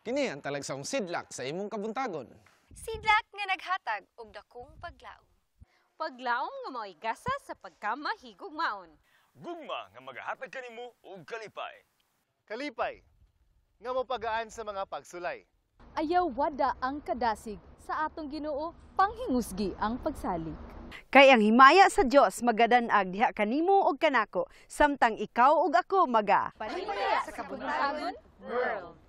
Kini ang talagsang sidlak sa imong kabuntagon. Sidlak nga naghatag og dakong paglaom. Paglaom nga mao'y gasa sa pagkamahigugmaon. Gugma nga magahatag kanimo og kalipay. Kalipay, nga mapagaan sa mga pagsulay. Ayaw wada ang kadasig sa atong Ginoo, panghingusgi ang pagsalig. Kay ang himaya sa Dios magadanag diha kanimo og kanako, samtang ikaw ug ako maga. Panimbaya sa Kabuntagon World.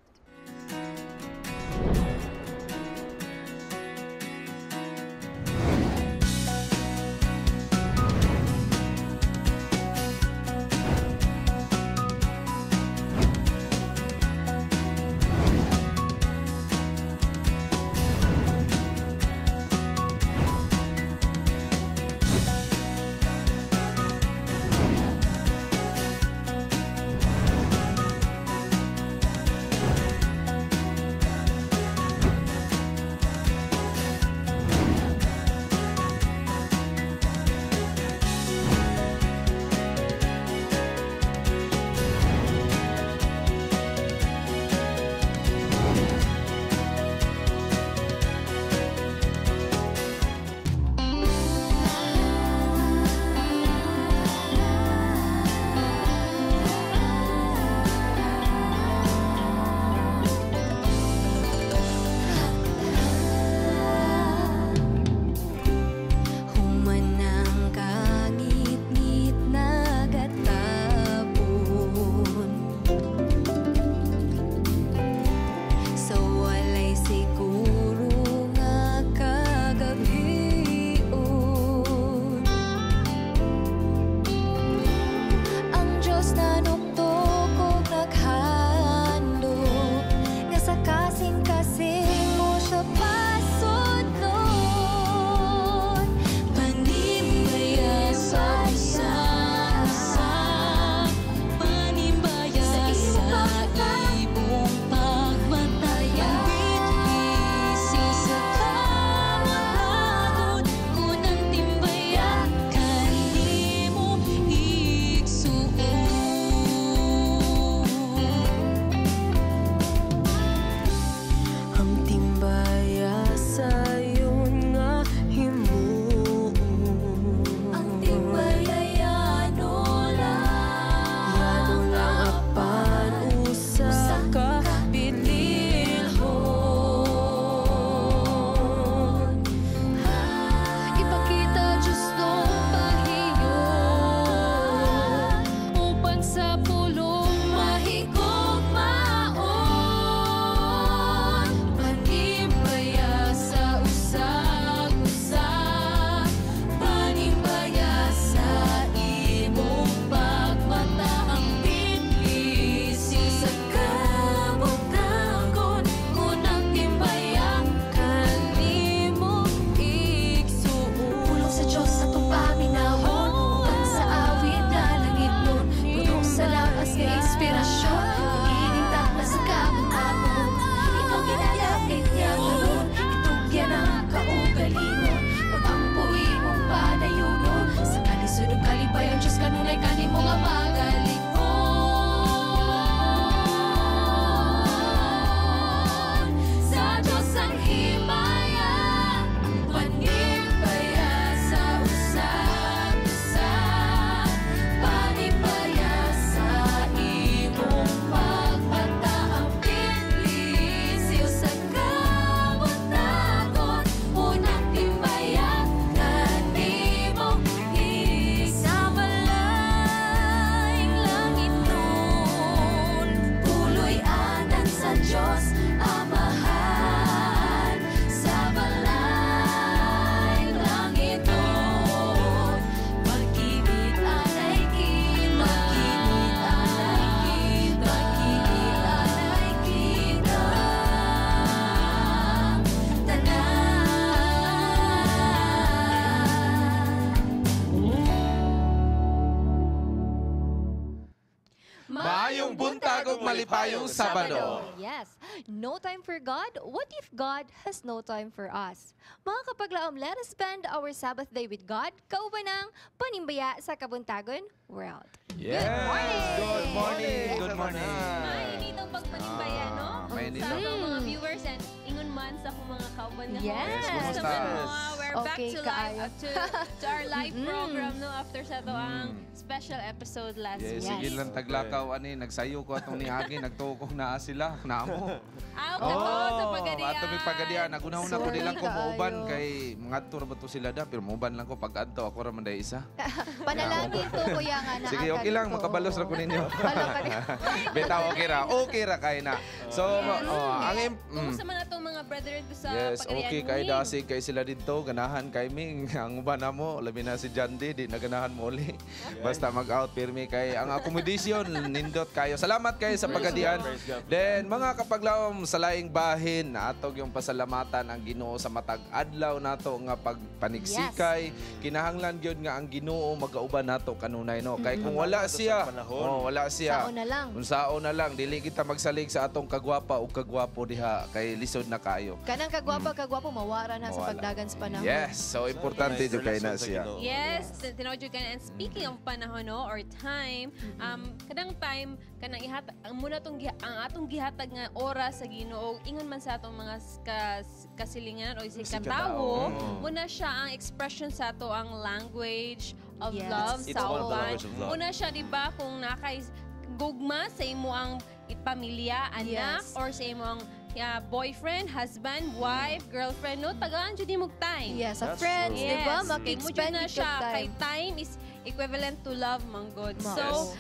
Buntag ug malipayong Sabado. Yes. No time for God? What if God has no time for us? Mga kapaglaom, let us spend our Sabbath day with God. Kauban ng Panimbaya sa Kabuntagon World. Yes. Good morning. Good morning. Mainit ang pagpanimbaya, no? Mainit Sa ang- atong mga viewers and ingon man sa akong mga kauban nga Yes. host. Kumusta? Sa mga, we're back Okay, to kaayo. live to our live program no after sa to ang special episode last Yes, week. sige lang taglakaw ani nagsayo ko atong niagi nagtuo naa sila namo. Sa pagadian. Ato mi pagadian nagunahon ako Sorry, dilang ko kaayo. mauban kay mga tour ba to sila da pero mauban lang ko pag adto ako ra man day isa. Panalangin to, kuya nga na. Sige, okay lang makabalos ra ko ninyo. Balo ka rin. Bitaw okay ra kay na. So ang Kumusta man atong mga brethren ko sa yes, pagadian? okay kay dasig kay sila dito ganahan kay Ming ang uban namo labi na si Jandy di na ganahan mo uli. Basta mag-out pirmi kay ang accommodation nindot kayo. Salamat kayo sa pagadian. Then mga kapaglawom sa laing bahin naatog yung pasalamatan ang Ginoo sa matag adlaw nato nga pagpaniksikay. Kinahanglan gyud nga ang Ginoo magauban nato kanunay no. Kay kung wala siya, wala siya. Sao na lang. Unsao na lang dili kita magsalig sa atong kagwapa o kagwapo diha kay lisod na kayo. Kanang kagwapa mawara na sa Mawala. pagdagan sa panahon. Yes, so importante jud kay na siya. Yes, tinawag yun ka na. And speaking of panahon no, or time, kadang time, kanang ihatag, ang atong gihatag nga oras sa Ginoo, ingon man sa atong mga kasilingan o sikan tawo, muna siya ang expression sa ato ang language of Yes. love, It's one of the sauban. language of love. Muna siya, di ba, kung nakay gugma sa imo ang pamilya, anak, Yes. or sa imo ang boyfriend, husband, wife, girlfriend, no? Tagaan jud imong time. Yes, sa That's friends, true. di ba? Yes, kay mo Maki-expend na yung siya. Kay time. time is equivalent to love, mang God. Yes. So,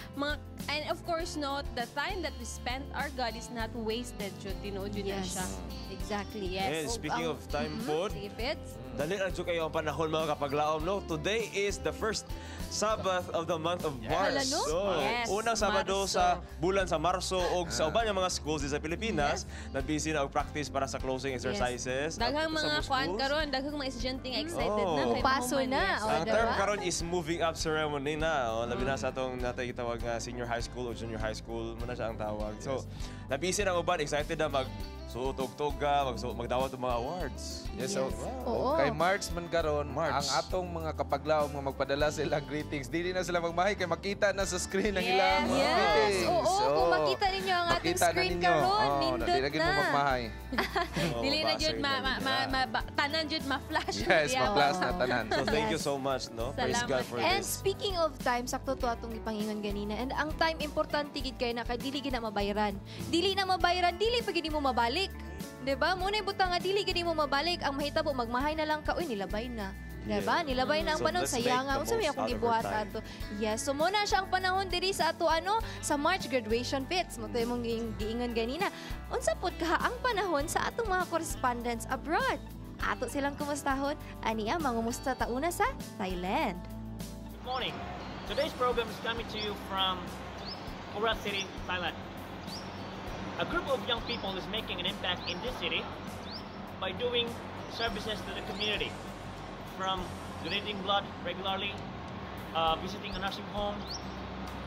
and of course, no, the time that we spend our God is not wasted, jud. Tinuod jud na Yes, siya. exactly. And Yes. speaking of time food, Sige, Fitz. dali lang jud kayo ang panahon mga kapaglaom no. Today is the first Sabbath of the month of March. Hala, no? Yes, Unang Sabado Marso. sa bulan sa Marso o sa uban nga mga schools sa Pilipinas na busy na og practice para sa closing exercises. Daghang Sa mga kuan schools. karon, daghang mga estudyante nga excited Oh. na kay Paso mahuman, na, yes. oh. Ang diba? term karon is moving up ceremony na. Labi na sa atong natay gitawag nga senior high school o junior high school mo na siya ang tawag. So, nabisi na uban excited na magsuot og toga, magdawat og mga awards. Yes, so Oo. kay March man karon, March. ang atong mga kapaglaom nga magpadala sila greetings. Dili na sila magmahay kay makita na sa screen ang ilang mga Yes. greetings. Oo, So, kung makita ninyo ang ating makita na screen ninyo. karon, Oo, nindot dili na gyud mo na. magmahay. Dili na jud tanan jud ma-flash. Yes, Yeah. ma-blast na tanan. So, thank you Yes. so much, no? Praise Salamat. God for And this. speaking of time, sakto to atong ipangingon ganina. And ang time importante gid kay na kay dili gid na mabayaran. Dili na mabayaran, dili pa gid mo mabalik. 'Di ba? Muna butang nga dili gid mo mabalik. Ang mahitabo magmahay na lang ka, uy nilabay na. 'Di ba? Nilabay na ang So, panahon let's sayang make nga. the Unsa may most akong out of our gibuhat time. ato. Yes, so muna siya ang panahon diri sa ato sa March graduation fits. Mo mong giingon ganina. Unsa pud kaha ang panahon sa atong mga correspondents abroad. Ato silang kumustahon aniya mangumusta tauna sa Thailand. Good morning. Today's program is coming to you from Korat City, Thailand. A group of young people is making an impact in this city by doing services to the community, from donating blood regularly, visiting a nursing home,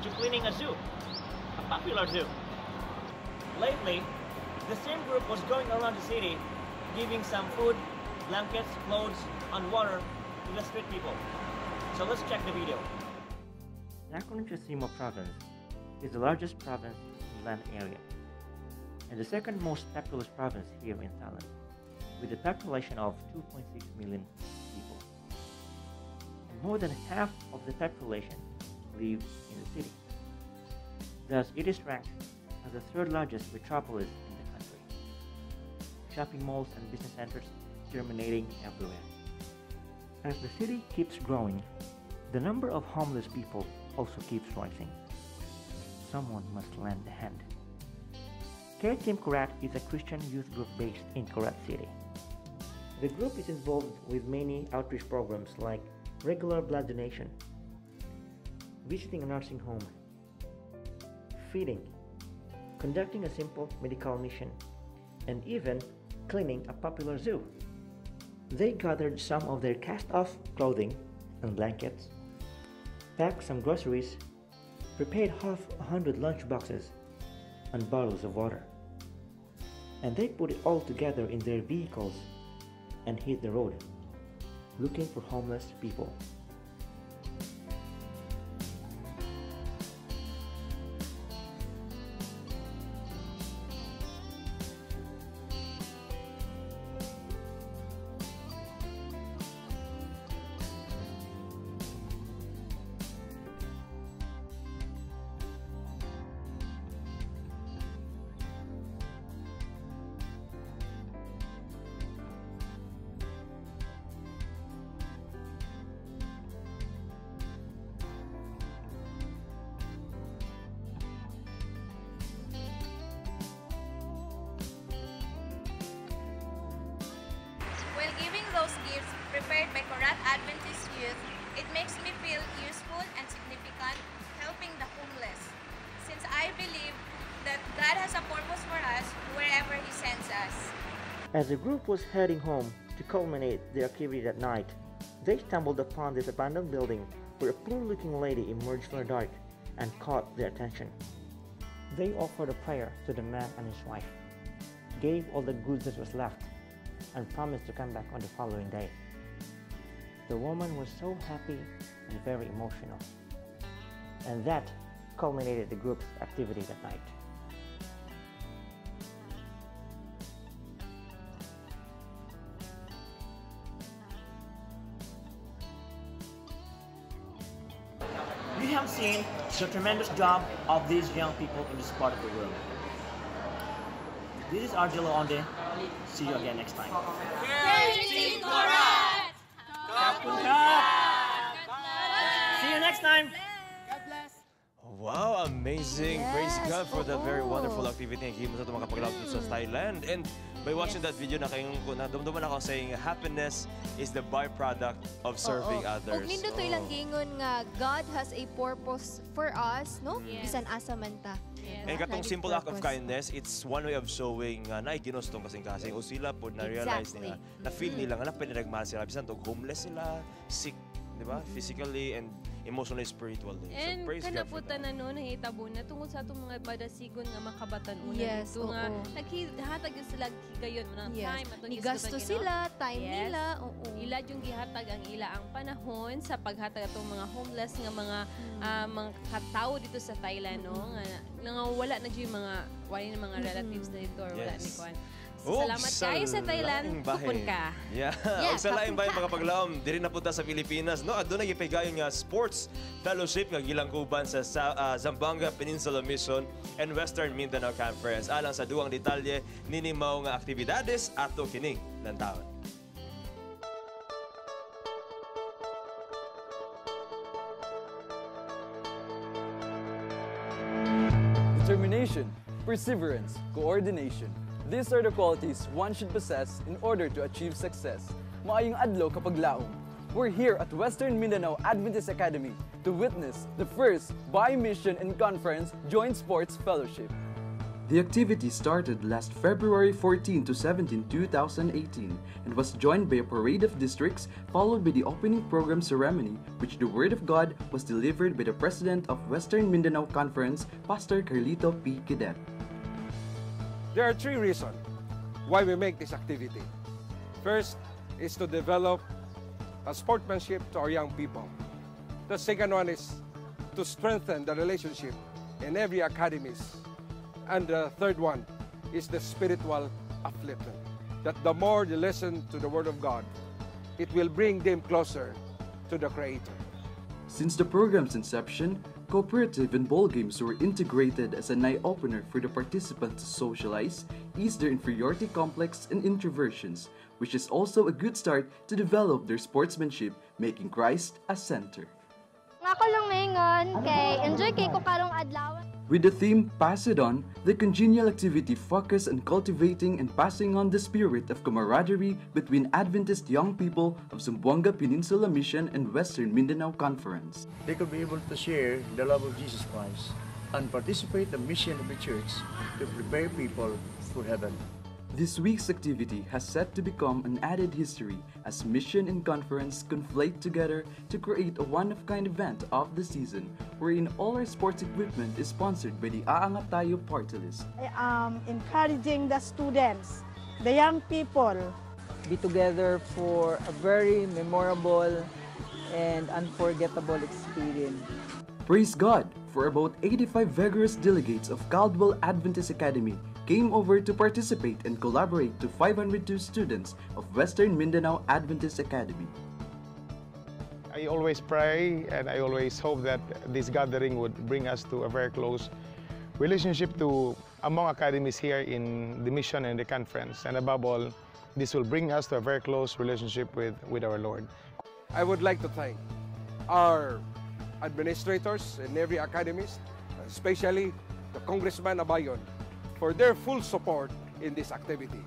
to cleaning a zoo, a popular zoo. Lately, the same group was going around the city giving some food, blankets, clothes, and water to the street people. So let's check the video. Nakhon Chasimo province is the largest province in land area and the second most populous province here in Thailand, with a population of 2.6 million people. And more than half of the population live in the city. Thus, it is ranked as the third largest metropolis in the country. Shopping malls and business centers germinating everywhere. As the city keeps growing, the number of homeless people also keeps rising. Someone must lend a hand. Care Team Korat is a Christian youth group based in Korat City. The group is involved with many outreach programs like regular blood donation, visiting a nursing home, feeding, conducting a simple medical mission, and even cleaning a popular zoo. They gathered some of their cast-off clothing and blankets, packed some groceries, prepared half 100 lunch boxes, and bottles of water. And they put it all together in their vehicles and hit the road, looking for homeless people. While giving those gifts prepared by Korat Adventist youth, it makes me feel useful and significant helping the homeless, since I believe that God has a purpose for us wherever He sends us. As the group was heading home to culminate their activity that night, they stumbled upon this abandoned building where a poor-looking lady emerged from the dark and caught their attention. They offered a prayer to the man and his wife, gave all the goods that was left, and promised to come back on the following day. The woman was so happy and very emotional, and that culminated the group's activity that night. You have seen the tremendous job of these young people in this part of the world. This is Argelo Onde. See you again next time. See you next time. Wow, amazing. Praise God for that very wonderful activity ang himo sa itong makapaglaot sa Thailand. And by watching that video, nadumduman ako saying happiness is the byproduct of serving others. Ug nindot to ilang gingon nga God has a purpose for us, no? Bisan asa man ta. And katong simple act of kindness, it's one way of showing na ginustong kasing-kasing o sila po na-realize nila, na-feel nila nga pinagmahal sila. Bisan to homeless sila, sick, di ba? Physically and emotionally, spiritually. And so praise God for kanaputan that. na no, nahitabo na tungkol sa itong mga badasigon nga makabatan una Yes, dito nga. oo. Naghihatag sila higayon mo ng time. Ni gasto sila, time nila. Ila yung gihatag ang ila ang panahon sa paghatag atong mga homeless nga mga katao dito sa Thailand, no? Nga wala na yung mga relatives na dito or wala ni Kwan. Salamat kayo sa Thailand. Kupon ka. Yeah. Og sa laing bayan makapaglaom, diri na punta sa Pilipinas, no? Aduna gipigayon nga sports fellowship nga gilangkuban sa Zamboanga Peninsula Mission and Western Mindanao Conference. Alang sa duwang detalye nini mao nga aktibidades ato kining lantaon. Determination, perseverance, coordination. These are the qualities one should possess in order to achieve success. Maayong adlaw kapag laom. We're here at Western Mindanao Adventist Academy to witness the first Bi-Mission and Conference Joint Sports Fellowship. The activity started last February 14 to 17, 2018 and was joined by a parade of districts followed by the opening program ceremony, which the Word of God was delivered by the President of Western Mindanao Conference, Pastor Carlito P. Cadet. There are three reasons why we make this activity. First is to develop a sportsmanship to our young people. The second one is to strengthen the relationship in every academies. And the third one is the spiritual upliftment. That the more they listen to the Word of God, it will bring them closer to the Creator. Since the program's inception, cooperative and ball games were integrated as an eye-opener for the participants to socialize, ease their inferiority complex and introversions, which is also a good start to develop their sportsmanship, making Christ a center. Ako lang maingon kay enjoy kay ko karong adlaw. With the theme Pass It On, the congenial activity focused on cultivating and passing on the spirit of camaraderie between Adventist young people of Zamboanga Peninsula Mission and Western Mindanao Conference. They could be able to share the love of Jesus Christ and participate in the mission of the church to prepare people for heaven. This week's activity has set to become an added history as mission and conference conflate together to create a one-of-kind event of the season wherein all our sports equipment is sponsored by the Aangat Tayo party list. I am encouraging the students, the young people, be together for a very memorable and unforgettable experience. Praise God for about 85 vigorous delegates of Caldwell Adventist Academy came over to participate and collaborate to 502 students of Western Mindanao Adventist Academy. I always pray and I always hope that this gathering would bring us to a very close relationship among academies here in the mission and the conference. And above all, this will bring us to a very close relationship with our Lord. I would like to thank our administrators and every academist, especially the Congressman Abayon, for their full support in this activity.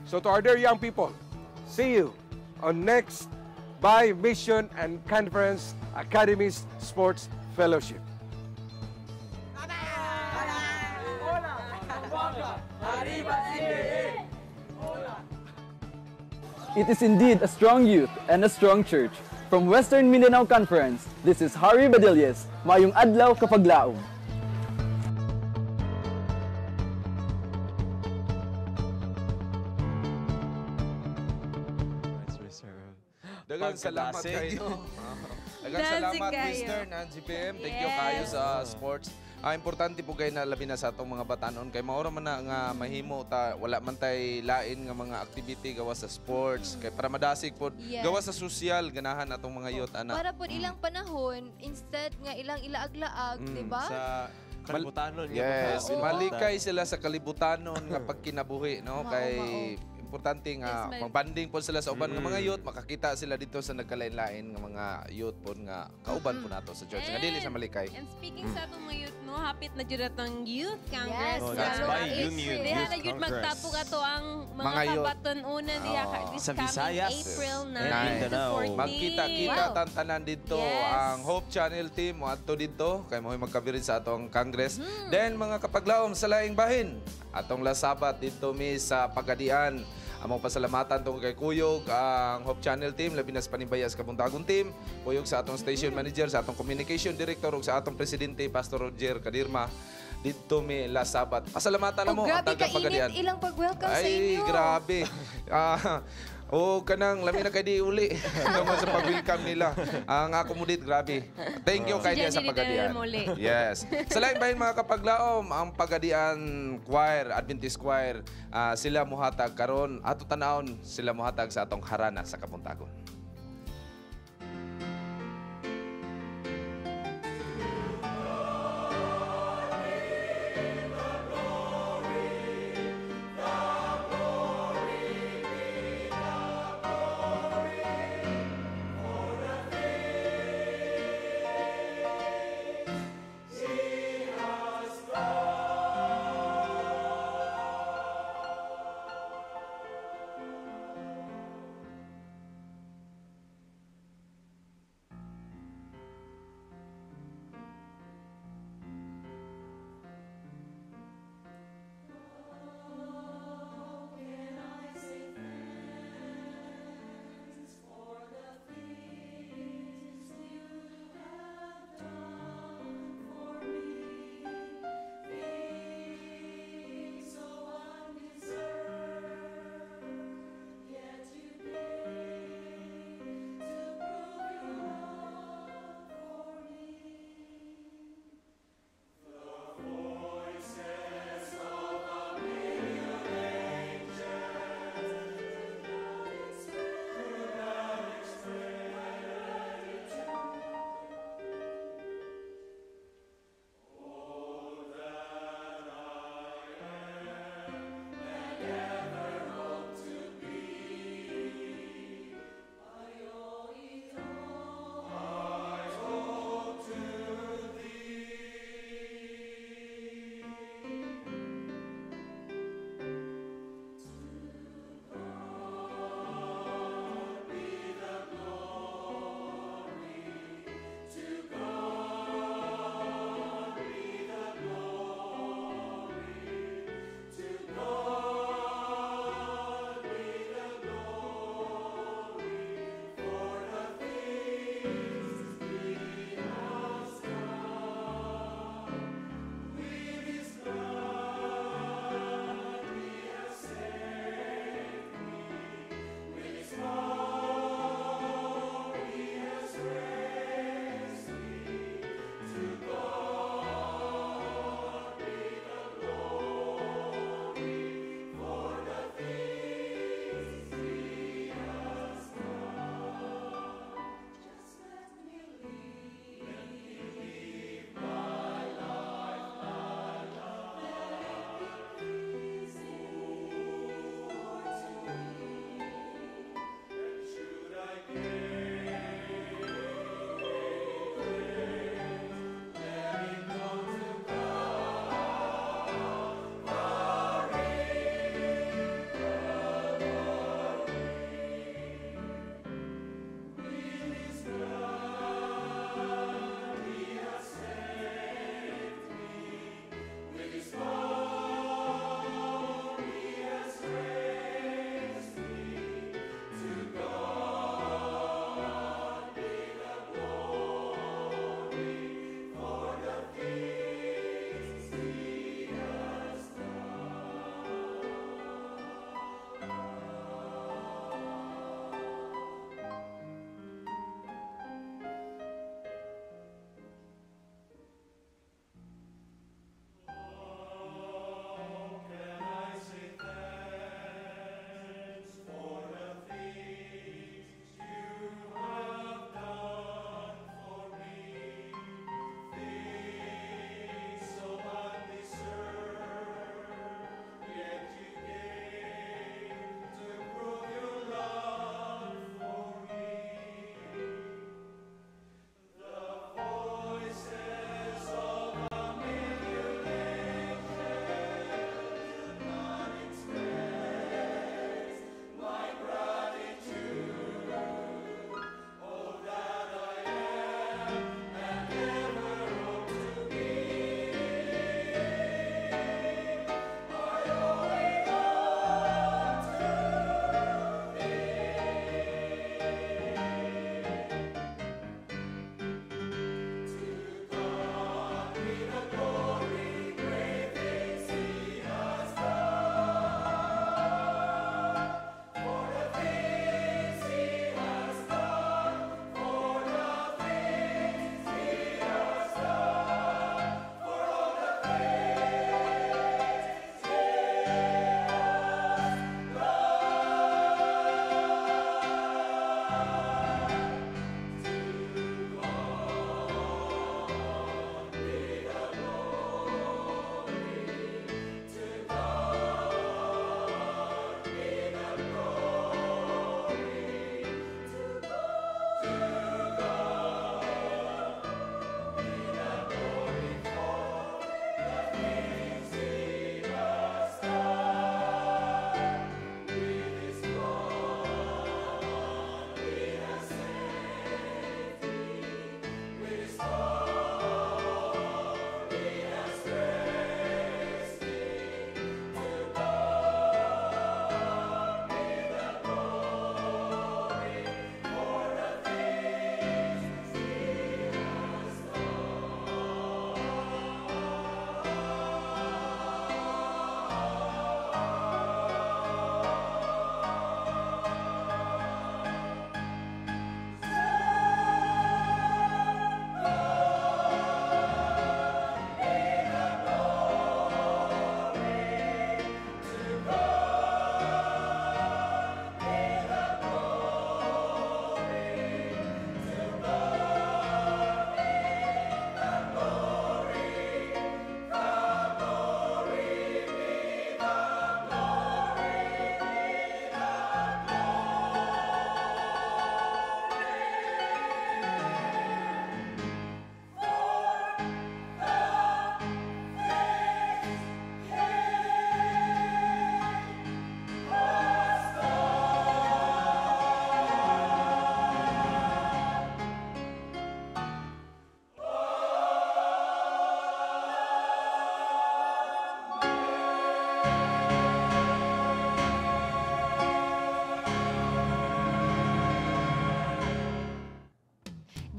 So to our dear young people, see you on next by Mission and Conference Academies Sports Fellowship. It is indeed a strong youth and a strong church. From Western Mindanao Conference, this is Harry Badilles, Mayong Adlaw Kapaglaom. Dagang salamat kayo. Dagang salamat, Mr. Nancy PM. Thank you kayo sa sports. Importante po kayo na labi na sa atong mga batanon kay maura man na nga mahimo ta wala man tay lain nga mga activity gawa sa sports kay para madasig po gawa sa social ganahan atong mga youth ana. Para po ilang panahon instead nga ilang ilaag-laag, di ba? Sa kalibutanon. Yes, malikay sila sa kalibutanon nga pagkinabuhi no kay importante nga magbanding po sila sa uban nga mga youth, makakita sila dito sa nagkalain-lain nga mga youth po nga kauban po nato sa church nga dili sa malikay. And speaking sa atong mga youth no, hapit na jud atong youth congress. Oh, that's by Union Diha na Youth jud Congress. magtapok ato ang mga kabaton-una diha this sa coming Visayas. April 9 And to 14. Magkita-kita tantanan dito ang Hope Channel team mo adto dito kay mo magkabirin sa atong congress. Then mga kapaglaom sa laing bahin atong last Sabat dito mi sa Pagadian. Among pasalamatan tong kay Kuyog, ang Hope Channel team, labi na sa Panimbaya sa Kabuntagon team, Kuyog sa atong station manager, sa atong communication director, ug sa atong presidente, Pastor Roger Kadirma, dito mi last Sabat. Pasalamatan na mo ang taga Pagadian. Grabe ka init ilang pag-welcome sa inyo. Ay, grabe. Kanang lami na kay di uli naman sa pag-welcome nila. Ang accommodate, grabe. Thank you kay sa Pagadian. Yes. Sa lain bahin mga kapaglaom, ang Pagadian Choir, Adventist Choir, sila muhatag karon ato tanawon sila muhatag sa atong harana sa Kabuntagon.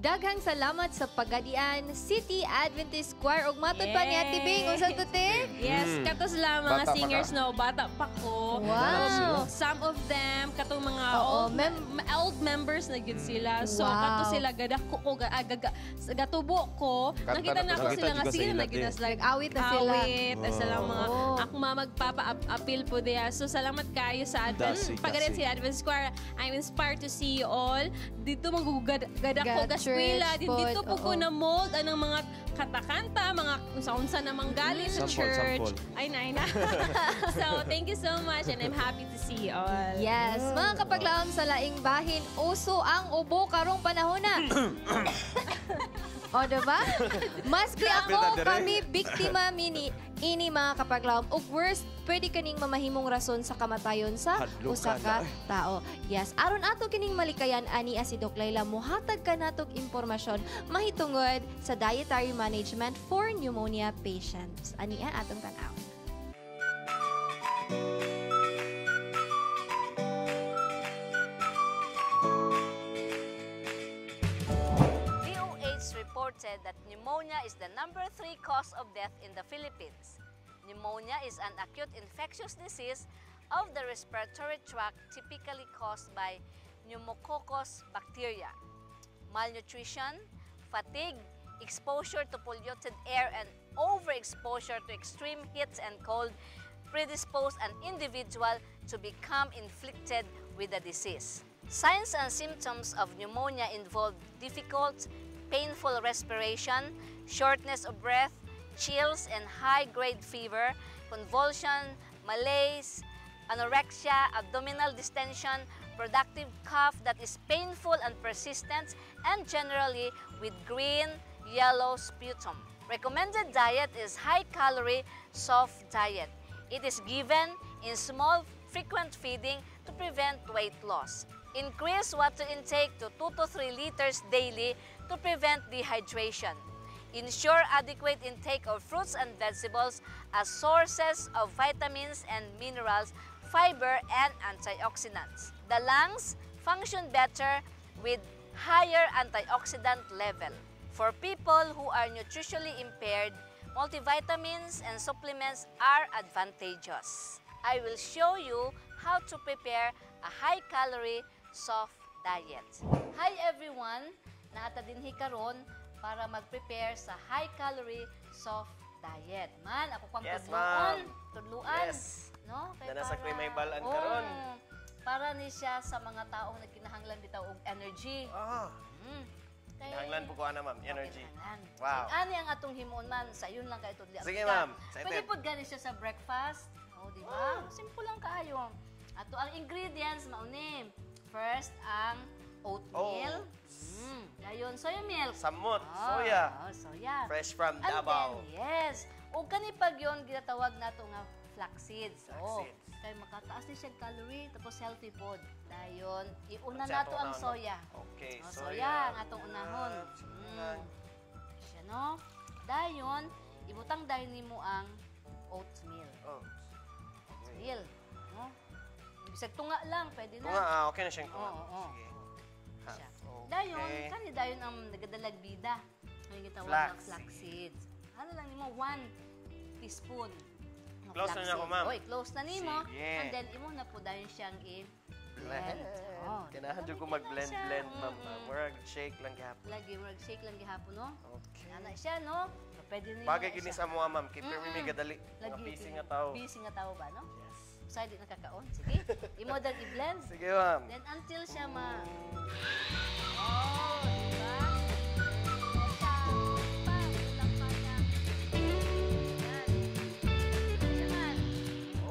Daghang salamat sa Pagadian City Adventist Choir ug matod pa ni Ate Bing unsa to te? Yes, katos lang mga Bata pa singers ka? no, bata pa ko. Wow. Some of them katong mga Oo, old members na gyud sila. So Wow. kato sila gadako ko gatubo ko. Kanta Nakita na na ako Nakita sila nga juga sa sila ila, na ginas like Awit na sila. awit sila mga ako magpapa-appeal po diya. So salamat kayo sa Advent. Pagadian City Adventist Choir. I'm inspired to see you all. Dito magugad ko God gaskwela. church Dito po ko oo. na mold anang mga katakanta, mga unsa-unsa namang galing sa church. Ay, na. So, thank you so much and I'm happy to see you all. Yes, mga kapaglaom sa laing bahin, uso ang ubo karong panahon na. O, diba? Maski ako, kami biktima ini mga kapaglaom. Ug worst, pwede kaning mamahimong rason sa kamatayon sa usa ka tao. Yes, aron ato kining malikayan ani si Doc Layla mohatag ka natog impormasyon mahitungod sa dietary management for pneumonia patients. Ani atong tan-aw. Reported that pneumonia is the #3 cause of death in the Philippines. Pneumonia is an acute infectious disease of the respiratory tract typically caused by pneumococcus bacteria. Malnutrition, fatigue, exposure to polluted air, and overexposure to extreme heat and cold predispose an individual to become inflicted with the disease. Signs and symptoms of pneumonia involve difficult, painful respiration, shortness of breath, chills and high-grade fever, convulsion, malaise, anorexia, abdominal distension, productive cough that is painful and persistent, and generally with green, yellow sputum. Recommended diet is high-calorie, soft diet. It is given in small, frequent feeding to prevent weight loss. Increase water intake to 2 to 3 liters daily to prevent dehydration. Ensure adequate intake of fruits and vegetables as sources of vitamins and minerals, fiber, and antioxidants. The lungs function better with higher antioxidant level. For people who are nutritionally impaired, multivitamins and supplements are advantageous. I will show you how to prepare a high-calorie, soft diet. Hi everyone! Naata dinhi karon para mag-prepare sa high-calorie, soft diet. Man, ako pang Yes, tudluan. ma'am. Tudluan. Yes. No? Kay Nasa para- may balaan Oo. karon. Para ni siya sa mga taong nagkinahanglan bitaw og energy. Kinahanglan po ko ana, ma'am. Energy. Wow. Ani ang atong himuon man sa yun lang kay tudli. Sige, ma'am. Excited. Pwede pud gani siya sa breakfast. Oh, di ba? Simple lang kaayo. Ato ang ingredients mauni. First ang oatmeal. Dayon soya milk. Samot, soya. Soya. Fresh from And Davao. then, yes. O kani pag yon ginatawag nato nga flax seeds. Kay makataas ni siya calorie tapos healthy food. Dayon, iuna Sa nato atong ang unahon. soya. Okay, Soya ang atong unahon. Siya no. Dayon, ibutang dahil nimo ang oatmeal. Oatmeal. No? Bisag tunga lang, pwede na. Tunga, okay na siyang tunga. Oo. Sige. Dayon, kani dayon ang nagadalag bida. Ang gitawag ng flax seeds. Ano lang nimo 1 teaspoon. ng Close na flax niya ako, seeds. ma'am. Oy, close na nimo. Sige. And then imo na po dayon siyang i-blend. Oh, Kailangan dyan ko mag-blend-blend, ma'am. Murag shake lang gihapon. lagi mo shake lang gihapon no. Okay. Ana siya no. So, pwede nimo. Bagay gini sa mga, ma'am. Keep your mimi gadali. Mga Lagi busy nga tao. Busy nga tao ba no? Yes. Sa di nakakaon. Sige. Imo dag i-blend. Sige, ma'am. Then until siya Oh, di ba?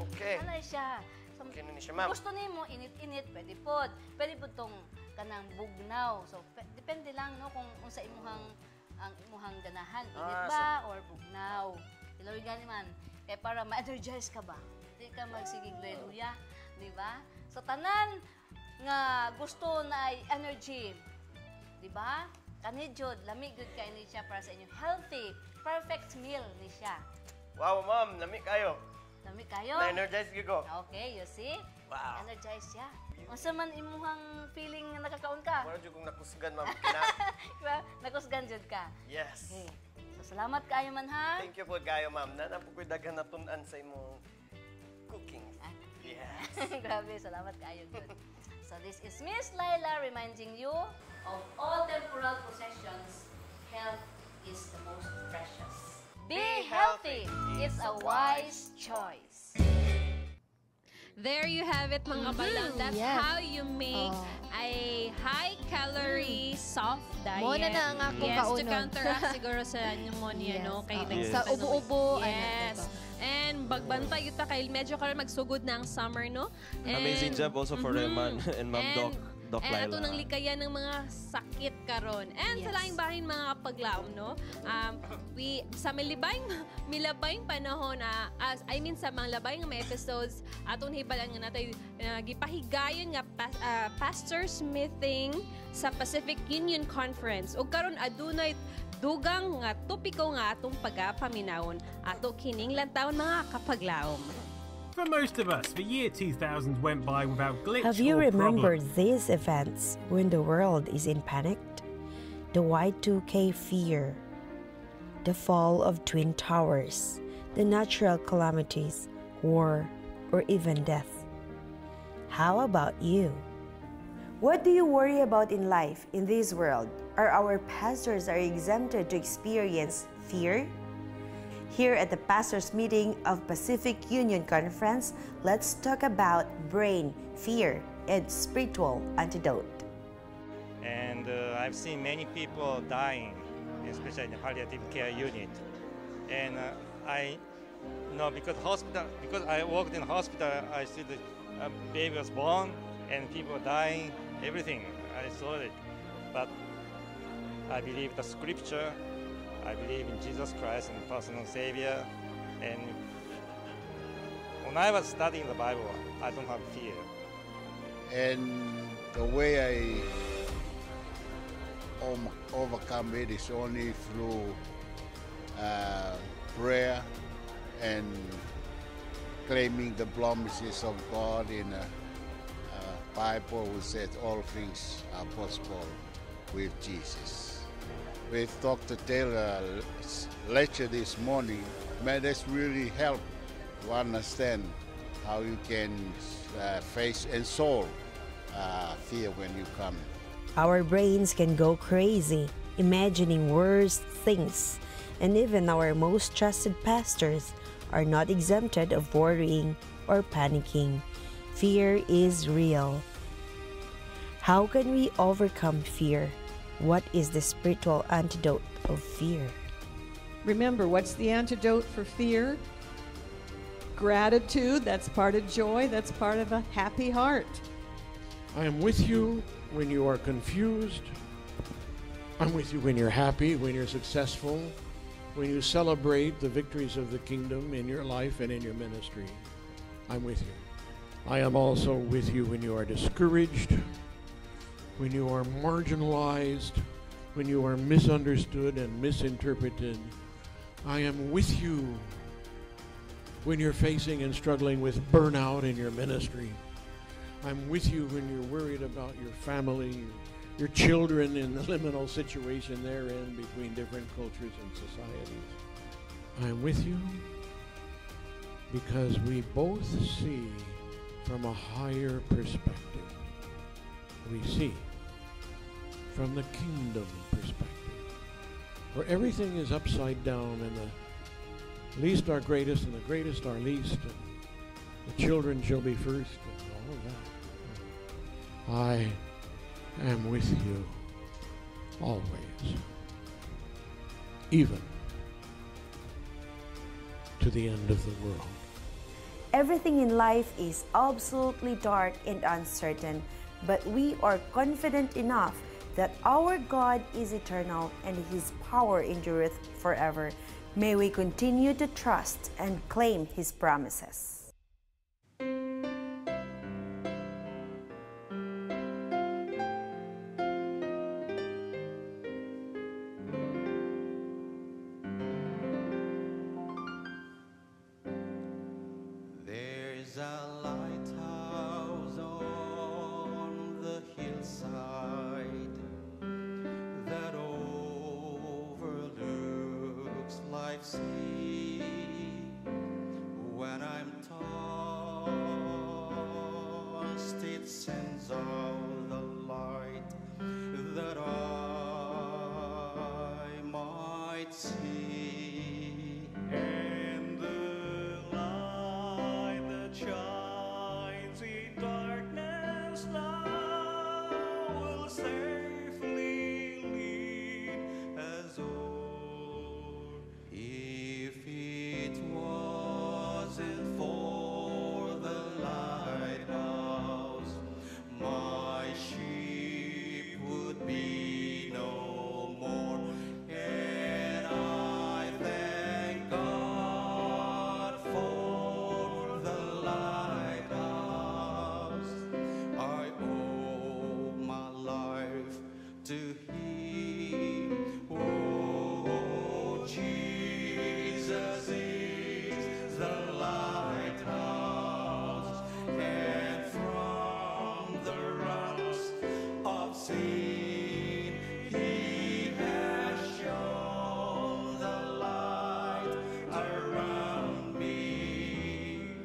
Okay. Ano siya? So, Okay na ni siya, ma'am. Gusto nimo init-init, pwede pod. Pwede pod tong kanang bugnaw. So depende lang no kung unsa imuhang ang imuhang ganahan, init ba or bugnaw. Ilawi gani man kay para ma-energize ka ba. Di ka magsigig luya, di ba? So tanan nga gusto na ay energy, di ba? Kani jud lami good kay ni siya para sa inyong healthy, perfect meal ni siya. Wow, ma'am. Lami kayo. Lami kayo? Na-energize ko. Okay, you see? Wow. Energize siya. Unsa man imuhang feeling nga nakakaon ka? Wala dyan kong nakusgan, ma'am. Kakusgan jud ka. Yes. Okay. So salamat kaayo man ha. Thank you po kayo, ma'am. Napoy daghan natunan sa imong cooking. Yes. Grabe, salamat kaayo good. So this is Miss Laila reminding you of all temporal possessions, health is the most precious. Be healthy. It's a wise choice. There you have it, mga kabaglang. That's yes. how you make a high-calorie, soft diet. Mo na ang akong yes, to kaunon. counteract siguro sa pneumonia, Yes. no? Kay Yes. Sa ubo-ubo. Yes. And bagbantay yuta kay medyo karon magsugod na ang summer, no? And, Amazing job also for Reman and Ma'am Doc And ato Laila. nang likayan ng mga sakit karon. And sa laing bahin mga kapaglaom, no? Sa milabayng panahon na sa mga labayng mga episodes aton hibalan nga natay gipahigayon nga pastors meeting sa Pacific Union Conference. Ug karon adunay dugang nga topiko nga atong pagapaminawon ato kining lantawon mga kapaglaom. For most of us, the year 2000 went by without glitch Have you or remembered problem. these events when the world is in panic? The Y2K fear, the fall of Twin Towers, the natural calamities, war, or even death. How about you? What do you worry about in life, in this world? Are our pastors exempted to experience fear? Here at the pastors' meeting of Pacific Union Conference, let's talk about brain, fear, and spiritual antidote. And I've seen many people dying, especially in the palliative care unit. And I know because I worked in hospital, I see the baby was born and people dying, everything. I saw it. But I believe the scripture. I believe in Jesus Christ and personal Savior. And when I was studying the Bible, I don't have fear. And the way I overcome it is only through prayer and claiming the promises of God in a Bible who said all things are possible with Jesus. With Dr. Taylor's lecture this morning, man, that's really helped to understand how you can face and solve fear when you come. Our brains can go crazy, imagining worse things, and even our most trusted pastors are not exempted of worrying or panicking. Fear is real. How can we overcome fear? What is the spiritual antidote of fear? Remember, what's the antidote for fear? Gratitude, that's part of joy, that's part of a happy heart. I am with you when you are confused. I'm with you when you're happy, when you're successful, when you celebrate the victories of the kingdom in your life and in your ministry. I'm with you. I am also with you when you are discouraged, when you are marginalized, when you are misunderstood and misinterpreted. I am with you when you're facing and struggling with burnout in your ministry. I'm with you when you're worried about your family, your children in the liminal situation they're in between different cultures and societies. I'm with you because we both see from a higher perspective. We see from the kingdom perspective, where everything is upside down and the least are greatest and the greatest are least, and the children shall be first, and all of that. I am with you always, even to the end of the world. Everything in life is absolutely dark and uncertain, but we are confident enough that our God is eternal and His power endureth forever. May we continue to trust and claim His promises. There's a lighthouse on the hillside that might see when I'm tossed. It sends out the light that I might see, and the light that shines in darkness now will safely lead us o'er. If it wasn't for the lighthouse, my ship would be no more. And I thank God for the lighthouse. I owe my life to Him. Oh, Jesus is the lighthouse, and from the rust of sin He has shown the light around me,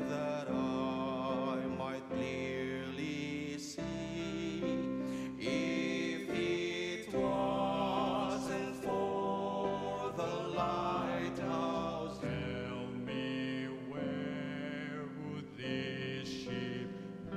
that I might clearly see. If it wasn't for the lighthouse, tell me, where would this ship be?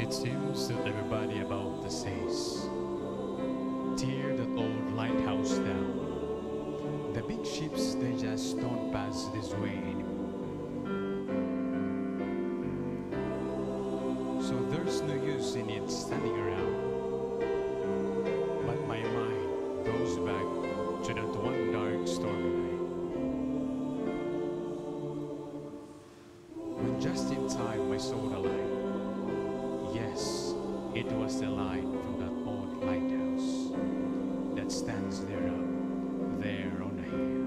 It seems that everybody about the says, tear that old lighthouse down. The big ships, they just don't pass this way anymore. So there's no use in it standing around. But my mind goes back to that one dark stormy night, when just in time I saw the light. Yes, it was the light from that old lighthouse that stands there up there on the hill.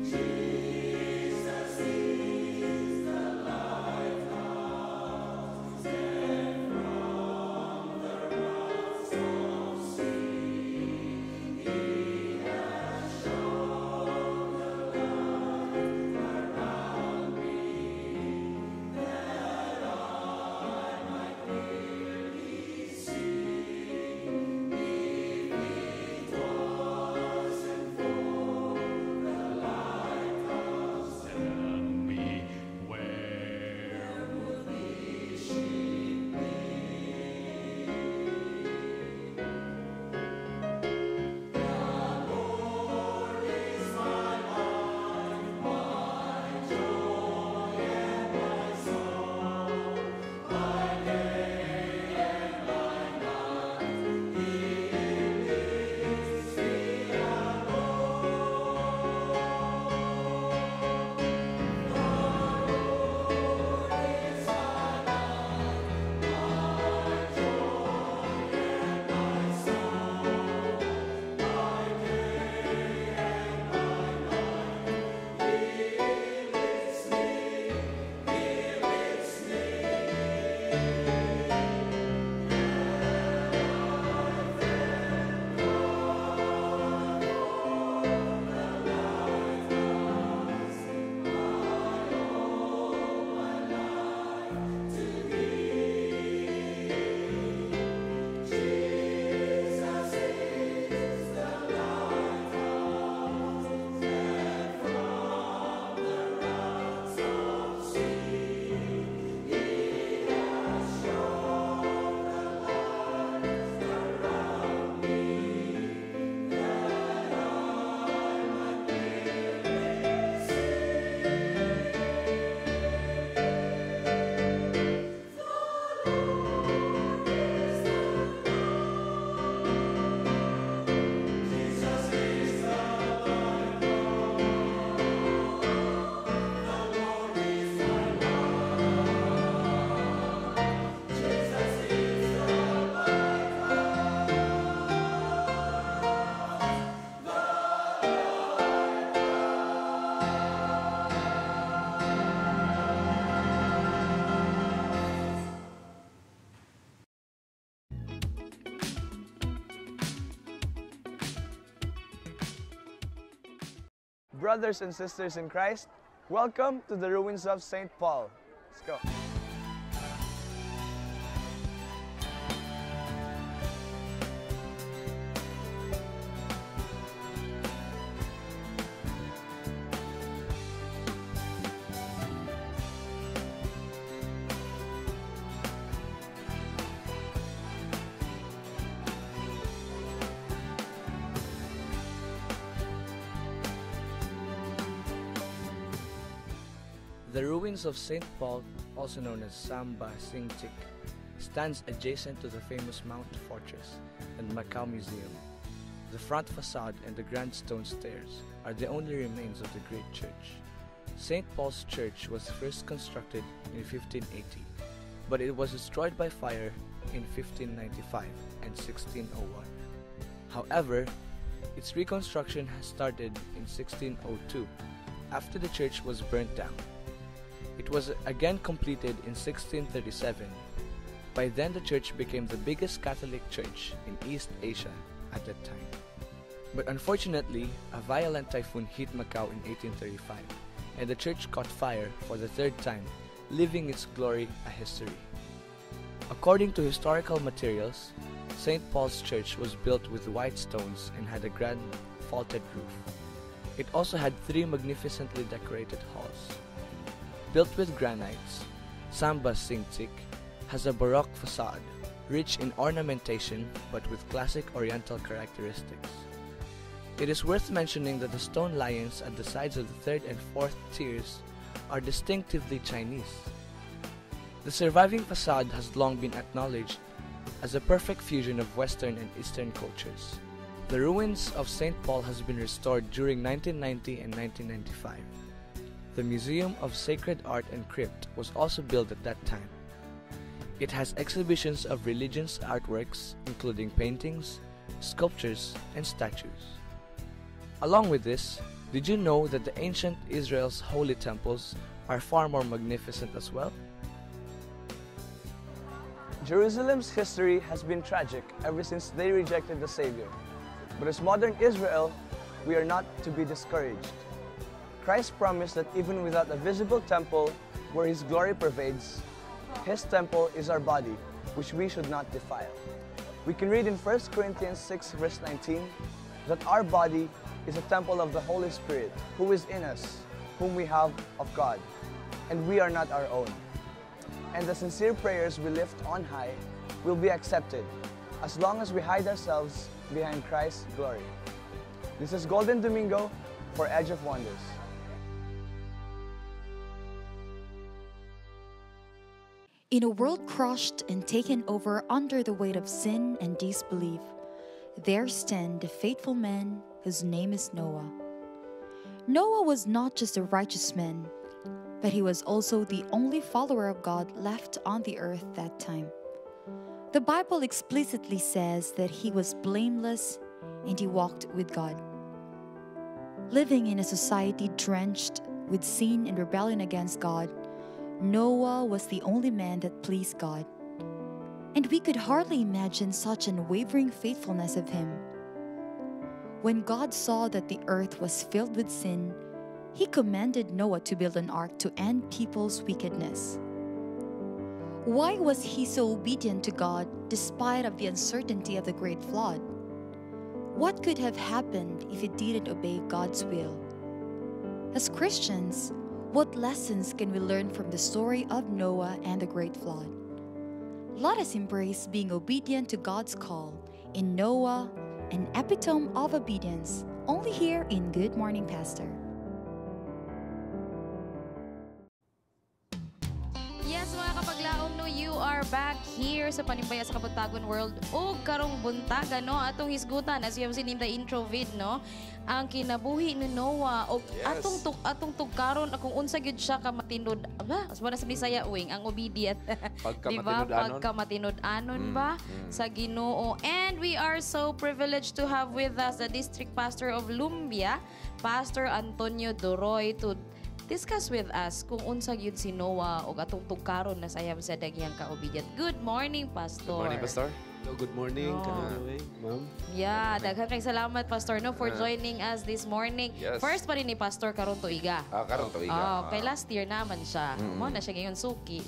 Jesus is the lighthouse, and from brothers and sisters in Christ, welcome to the ruins of St. Paul. Let's go. The ruins of St. Paul, also known as Samba Singtik, stands adjacent to the famous Mount Fortress and Macau Museum. The front facade and the grand stone stairs are the only remains of the great church. St. Paul's Church was first constructed in 1580, but it was destroyed by fire in 1595 and 1601. However, its reconstruction has started in 1602, after the church was burnt down. It was again completed in 1637. By then, the church became the biggest Catholic church in East Asia at that time. But unfortunately, a violent typhoon hit Macau in 1835, and the church caught fire for the third time, leaving its glory a history. According to historical materials, St. Paul's Church was built with white stones and had a grand vaulted roof. It also had 3 magnificently decorated halls. Built with granites, Samba Singtik has a Baroque facade, rich in ornamentation but with classic Oriental characteristics. It is worth mentioning that the stone lions at the sides of the 3rd and 4th tiers are distinctively Chinese. The surviving facade has long been acknowledged as a perfect fusion of Western and Eastern cultures. The ruins of St. Paul has been restored during 1990 and 1995. The Museum of Sacred Art and Crypt was also built at that time. It has exhibitions of religious artworks, including paintings, sculptures, and statues. Along with this, did you know that the ancient Israel's holy temples are far more magnificent as well? Jerusalem's history has been tragic ever since they rejected the Savior. But as modern Israel, we are not to be discouraged. Christ promised that even without a visible temple where His glory pervades, His temple is our body, which we should not defile. We can read in 1 Corinthians 6 verse 19 that our body is a temple of the Holy Spirit, who is in us, whom we have of God, and we are not our own. And the sincere prayers we lift on high will be accepted, as long as we hide ourselves behind Christ's glory. This is Golden Domingo for Edge of Wonders. In a world crushed and taken over under the weight of sin and disbelief, there stand a faithful man whose name is Noah. Noah was not just a righteous man, but he was also the only follower of God left on the earth that time. The Bible explicitly says that he was blameless and he walked with God. Living in a society drenched with sin and rebellion against God, Noah was the only man that pleased God. And we could hardly imagine such unwavering faithfulness of him. When God saw that the earth was filled with sin, He commanded Noah to build an ark to end people's wickedness. Why was he so obedient to God despite of the uncertainty of the great flood? What could have happened if he didn't obey God's will? As Christians, what lessons can we learn from the story of Noah and the great flood? Let us embrace being obedient to God's call in Noah, an epitome of obedience, only here in Good Morning Pastor. Yes, mga kapaglaom, no, you are back here sa Panimbaya sa Kabuntagon World. O karong buntaga, no, atong hisgutan, as you have seen in the intro vid, no, ang kinabuhi ni Noah, o Yes. atong tugkaron, akong unsa gyud siya ka matinod, aba, as wala sa Bisaya, uwing, ang obedient. Diba? Pagkamatinud-anon. Pagkamatinud-anon ba sa Ginoo. And we are so privileged to have with us the District Pastor of Lumbia, Pastor Antonio Doroy, to discuss with us kung unsa gyud si Noah o atong tugkaron na sayam sa daghang ka-obedient. Good morning, Pastor. Good morning, Pastor. Hello, good morning. Anyway, ma'am. Yeah, daghan kay salamat Pastor no for joining us this morning. Yes. First pa rin ni Pastor karon tuiga. Karon tuiga. Kay last year naman siya. Mo na siya ngayon suki.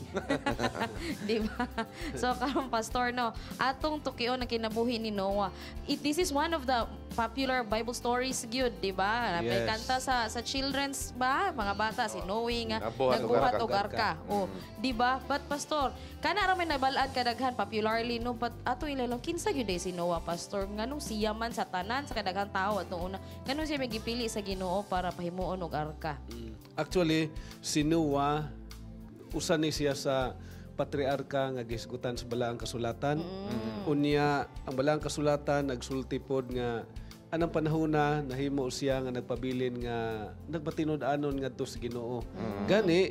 Di ba? So karon Pastor no, atong tukion ang kinabuhi ni Noah. This is one of the popular Bible stories gyud, di ba? May Yes. kanta sa children's ba, mga bata si Noe nga Nabuhat og nagbuhat arka. og arka. Oh, di ba? But Pastor, kana ra may nabalad kadaghan popularly no, but ato ilalong kinsa gyud si Noah Pastor nganong siya man sa tanan sa kadaghang tao atong una. Nganong siya may gipili sa Ginoo para pahimuon og arka? Actually, si Noah, usa ni siya sa patriarka nga gisgutan sa balaang kasulatan. Unya, ang balaang kasulatan nagsulti pod nga anang panahona nahimo siya nga nagpabilin nga nagmatinud-anon ngadto sa Ginoo. Gani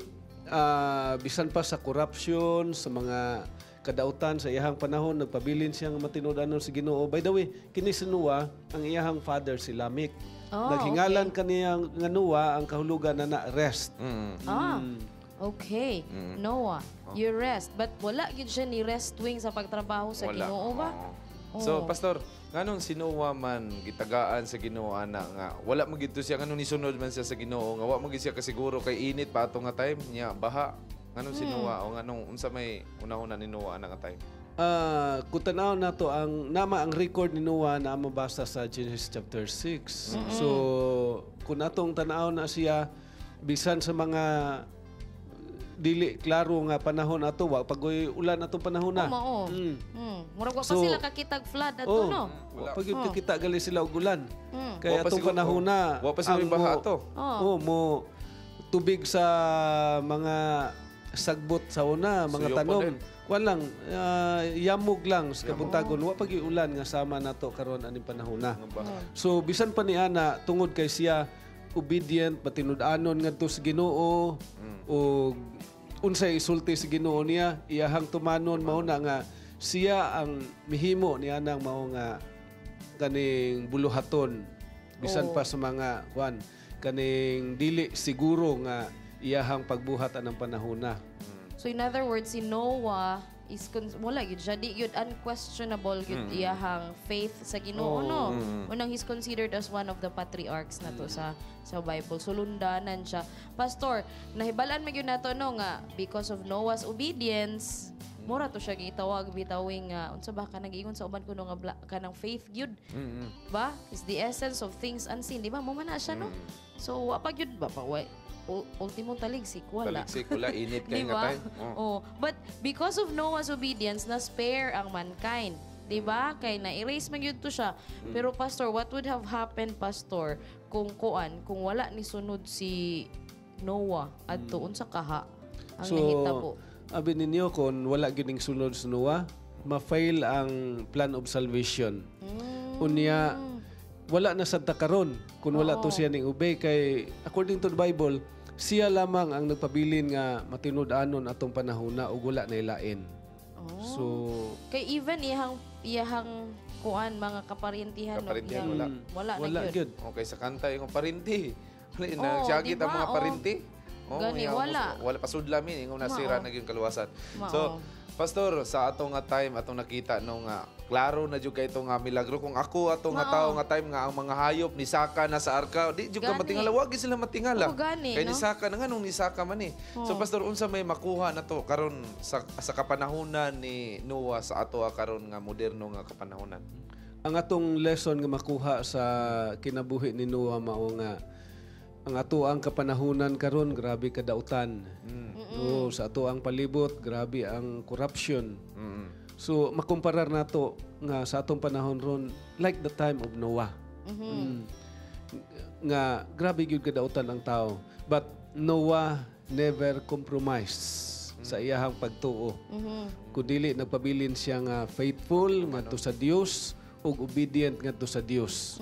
bisan pa sa corruption sa mga kadautan sa iyahang panahon nagpabilin siya nga matinud-anon sa Ginoo. By the way, kini si Noah ang iyahang father si Lamech. Naghingalan kaniyang nga Noah ang kahulugan na rest. Okay. Noah, you rest. But wala gyud siya ni rest wing sa pagtrabaho sa Wala. Ginoo ba? So, Pastor, nganong si Noah man gitagaan sa Ginoo ana nga wala man gid siya nganong nisunod man siya sa Ginoo nga wa man gid siya kasiguro kay init pa ato nga time niya baha. Nganong si Noah o nganong unsa may una-una ni Noah ana nga time? Kung tanaw na to, ang record ni Noah na mabasa sa Genesis chapter 6. So, kung atong tanaw na siya, bisan sa mga dili klaro nga panahon ato wa pagoy ulan atong panahon na. Murag wa pa sila kakitag flood ato no. Wa pag kita gali sila og ulan. Kaya Wa pa atong siguro- panahon na. wa pa siguro ang baha mo- ato. mo tubig sa mga sagbot sa una, mga Suyo pa tanom. din. Walang yamog lang sa Kabuntagon. Wa pag ulan nga sama nato karon aning panahon na. So bisan pa ni ana tungod kay siya obedient, matinud-anon ngadto sa Ginoo o unsay isulti sa Ginoo niya, iyahang tumanon mao na nga siya ang mihimo niya nang mao nga kaning buluhaton bisan pa sa mga kaning dili siguro nga iyahang pagbuhat anang panahona. So in other words, si Noah is wala gyud siya di gyud unquestionable gyud iyahang faith sa Ginoo no. Unang he's considered as one of the patriarchs nato sa Bible. So lundanan siya. Pastor, nahibalaan magyud nato no nga because of Noah's obedience, mura to siya gitawag bitawing unsa ba ka nag-ingon sa uban kuno nga kanang faith gyud. Ba? Is the essence of things unseen, di ba? Mo man na siya no. So wa pa gyud ba pa ultimo taligsik wala. Taligsik wala init kay Diba? nga time. But because of Noah's obedience, na-spare ang mankind. Diba? Kay na-erase man yun to siya. Pero Pastor, what would have happened, Pastor, kung wala ni sunod si Noah at tuon sa kaha ang nahitabo? Abi ninyo kung wala gining sunod sa Noah, ma-fail ang plan of salvation. Unya, wala na sad ta karon kung wala to siya ning ubay kay according to the Bible siya lamang ang nagpabilin nga matinud-anon atong panahona ug wala na ilain. So kay even iyahang kuan mga kaparintihan wala na gyud. Okay sa kanta yung parinti. Nagsiyagit ang mga parinti. Gani wala. Wala pasudlamin ingon nasira na gyud kaluwasan. So Pastor, sa atong nga time atong nakita no nga klaro na jud kay ito nga milagro kung ako atong nga tao nga time nga ang mga hayop ni saka na sa arka di jud ka matingala wag sila matingala kay ni saka na nganong ni saka man ni. So Pastor unsa may makuha na to karon sa kapanahunan ni Noah sa ato karon nga moderno nga kapanahunan? Ang atong lesson nga makuha sa kinabuhi ni Noah mao nga ang ato ang kapanahunan karon grabe kadautan. Sa ato ang palibot grabe ang corruption. So makumparar nato nga sa atong panahon ron like the time of Noah. Nga grabe gyud kadautan ang tao. But Noah never compromised sa iyahang pagtuo. Kun dili nagpabilin siya nga faithful ngadto sa Dios ug obedient ngadto sa Dios.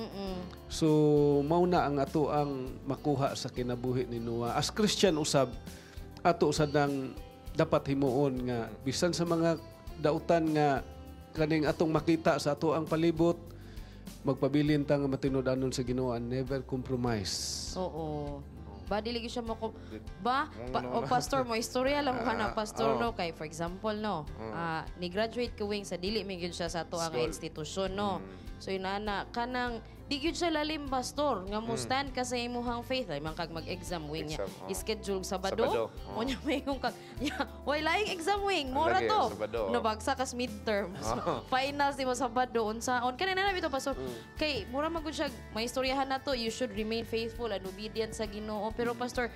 So mao na ang ato ang makuha sa kinabuhi ni Noah. As Christian usab ato sadang dapat himuon nga bisan sa mga dautan nga kaning atong makita sa ato ang palibot magpabilin ta nga matinud-anon sa Ginoo and never compromise. ba dili gyud siya mo o pastor mo istorya lang ka na pastor no kay for example no ni graduate ka wing sa dili mi gyud siya sa ato ang institusyon no. So inana kanang di gyud siya lalim pastor nga mo stand ka sa imong faith ay man kag mag-exam wing niya schedule Sabado unya may yung kag why laing exam wing mora to nabagsa kas midterm finals di mo Sabado unsaon kanina na bitaw pastor kay mura magud siya may istoryahan na to you should remain faithful and obedient sa Ginoo pero pastor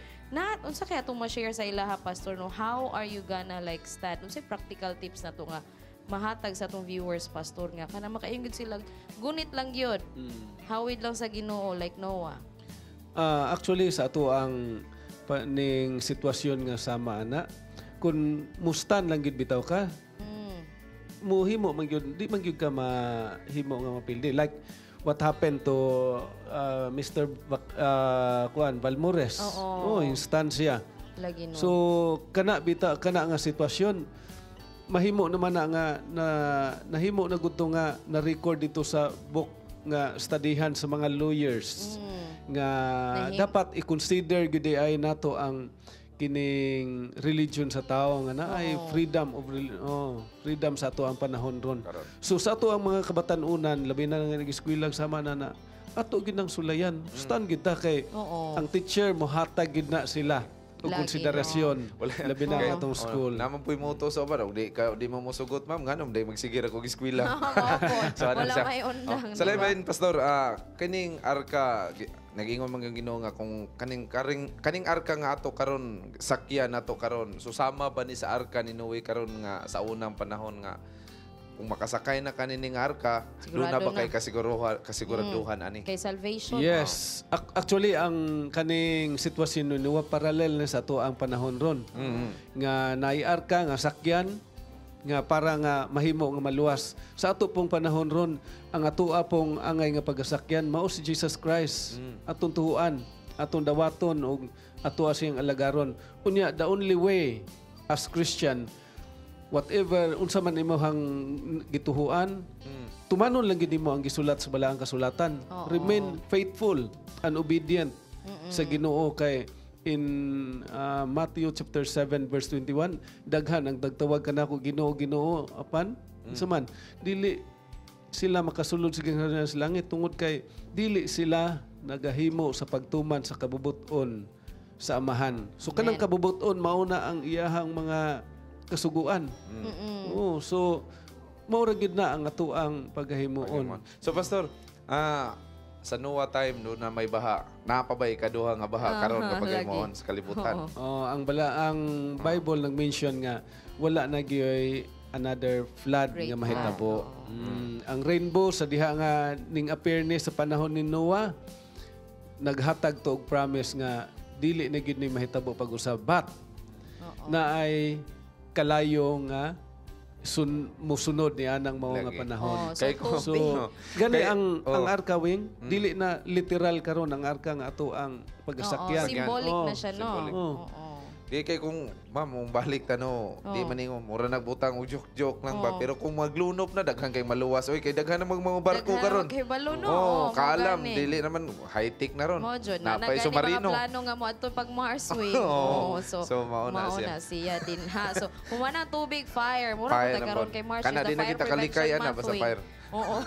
unsa kaya itong ma-share sa ilaha pastor no how are you gonna like stand unsay practical tips na to nga mahatag sa atong viewers pastor nga kana makaingon sila gunit lang gyud hawid lang sa Ginoo like Noah. Actually sa ato ang ning sitwasyon nga sama ana kun mustan lang gyud bitaw ka muhimo man gyud di man gyud ka mahimo nga mapildi like what happened to Mr. Balmores instansya lagi no. So kana nga sitwasyon mahimo naman na nahimo na gudto nga na-record dito sa book nga studyhan sa mga lawyers nga dapat i-consider gud ay nato ang kining religion sa tao nga naay freedom of freedom sa ato ang panahon ron. So sa ato ang mga kabatan-unan labi na nga nag-eskwela sama na ato gid nang sulayan. Stand gid ta kay ang teacher mo hatag gid na sila o konsiderasyon labi na atong school. Naman po'y moto sa ba di mo musugot ma'am nganong day magsigir ako eskwela. So wala may undang. Sa lain pastor kaning arka nag-ingon man Ginoo nga kung kaning arka nga ato karon sakyan nato karon susama ba ni sa arka ni Noe karon nga sa unang panahon nga kung makasakay na kanining arka doon na ba kay kasiguraduhan ani kay salvation. Yes. Actually ang kaning sitwasyon ni parallel na sa ato ang panahon ron nga naay arka nga sakyan nga para nga mahimo nga maluwas sa ato pong panahon ron ang ato pong angay nga pagasakyan mao si Jesus Christ atong tuhuan atong dawaton og ato asing alagaron unya the only way as Christian whatever unsa man imong gituhuan tumanon lang gid mo ang gisulat sa balaang kasulatan remain faithful and obedient sa Ginoo kay in Matthew chapter 7 verse 21 daghan ang dagtawag kanako Ginoo apan unsa man dili sila makasulod sa ginhanan sa langit tungod kay dili sila nagahimo sa pagtuman sa kabubuton sa amahan so kanang kabubuton mao na ang iyahang mga kasuguan. So maura gid na ang ato ang paghahimuon. So pastor, sa Noah time no na may baha, napabay kaduha nga baha karon nga paghahimuon sa kalibutan. Ang Bible nag-mention nga wala na gyud another flood nga mahitabo. Ang rainbow sa diha nga ning appear ni sa panahon ni Noah naghatag to og promise nga dili na gyud ni mahitabo pag-usab but na ay kalayo nga musunod ni anang mao nga panahon. So gani ang arka wing dili na literal karon ang arka nga ato ang pagasakyan. Symbolic na siya no. Di kay kung ma'am balik tano di man ningon mura nagbutang og joke lang ba pero kung maglunop na daghan kay maluwas oy kay daghan na mga barko karon. Kay balo no. Kaalam dili naman high tech na ron. Napay submarino. Plano nga mo adto pag Mars way. So mauna siya din ha. So humana tubig fire mura ta karon kay Mars kana di na kita kalikayan na basta fire. Oo.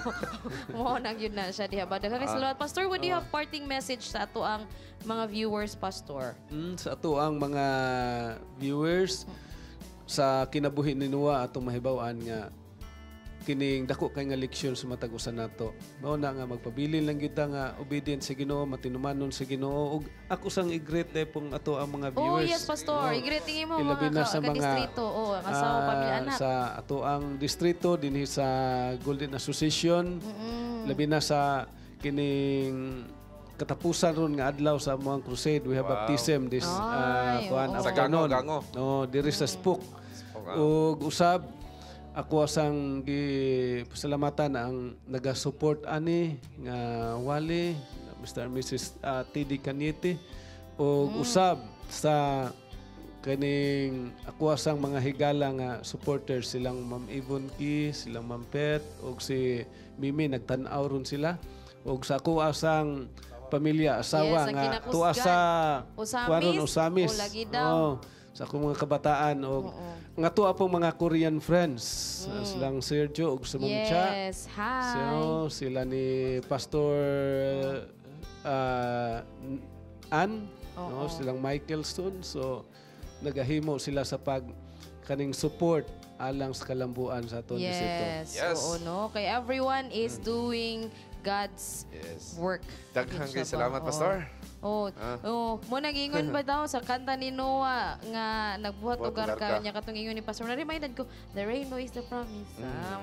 Mo nang yun na siya diha ba daghang salamat pastor would you have parting message sa ato ang mga viewers pastor? Sa ato ang mga viewers sa kinabuhi ni Noah atong mahibaw-an nga kining dako kay nga leksyon sa matag usa nato. Mao na nga magpabilin lang gyud nga obedient sa Ginoo, matinumanon sa Ginoo ug ako sang i-greet pong ato ang mga viewers. Yes pastor, i-greeting mo ilabi na mga distrito ang asawa pamilya anak. Sa ato ang distrito dinhi sa Golden Association. Labi na sa kining katapusan ron nga adlaw sa among crusade we have baptism this afternoon. Diri sa Spook. Ug usab ako asang gipasalamatan ang naga-support ani nga wali Mr. and Mrs. T.D. Caniete ug usab sa kaning ako asang mga higala nga supporters silang Ma'am Yvonne Key, silang Ma'am Pet ug si Mimi nagtan-aw ron sila ug sa ako asang pamilya, asawa Yes, ang nga kinakusgan. tuwa sa Usamis, kuwaron, usamis. o lagi daw. Oo, sa akong mga kabataan o nga tuwa pong mga Korean friends. Silang Sergio ug sa Ma'am Cha. Yes, hi. So, sila ni Pastor Ann, no? Silang Michael Stone. So, nagahimo sila sa kaning support alang sa kalambuan sa aton Yes. Oo, no? Kay everyone is doing God's work. Daghang kay salamat, Pastor. Mo nagingon ba daw sa kanta ni Noah nga nagbuhat og arka niya katong ingon ni Pastor. Na-reminded ko, the rainbow is the promise.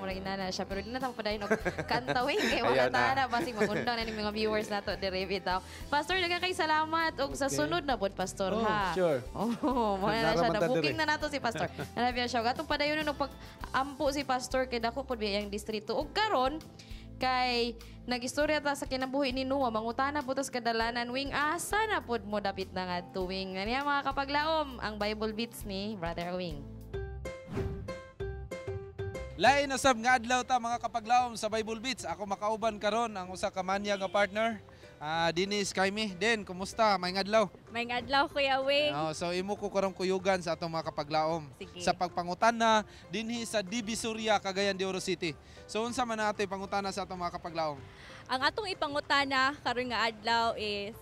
Mo ginana siya pero di na ta padayon og kanta we kay wala ta na basig magundang na ni mga viewers nato dire bitaw. Pastor, daghang kay salamat og sa sunod na pod Pastor ha. Sure. Mo na siya na booking na nato si Pastor. Nalabi siya gatong padayon no pag-ampo si Pastor kay dako pod biyang distrito og karon kay nagistorya ta sa kinabuhi ni Noah mangutana putos kadalanan wing asa na pod mo dapit na nga tuwing niya mga kapaglaom ang Bible Beats ni Brother Wing. Lain na sab nga adlaw ta mga kapaglaom sa Bible Beats. Ako makauban karon ang usa ka manya nga partner. Dinis Kaimi. Den, kumusta? May adlaw? May adlaw, Kuya Wing. So imo ko karong kuyugan sa atong mga kapaglaom. Sige. Sa pagpangutana dinhi sa Divisoria, Cagayan de Oro City. So unsa man nato pangutana sa atong mga kapaglaom? Ang atong ipangutana karon nga adlaw is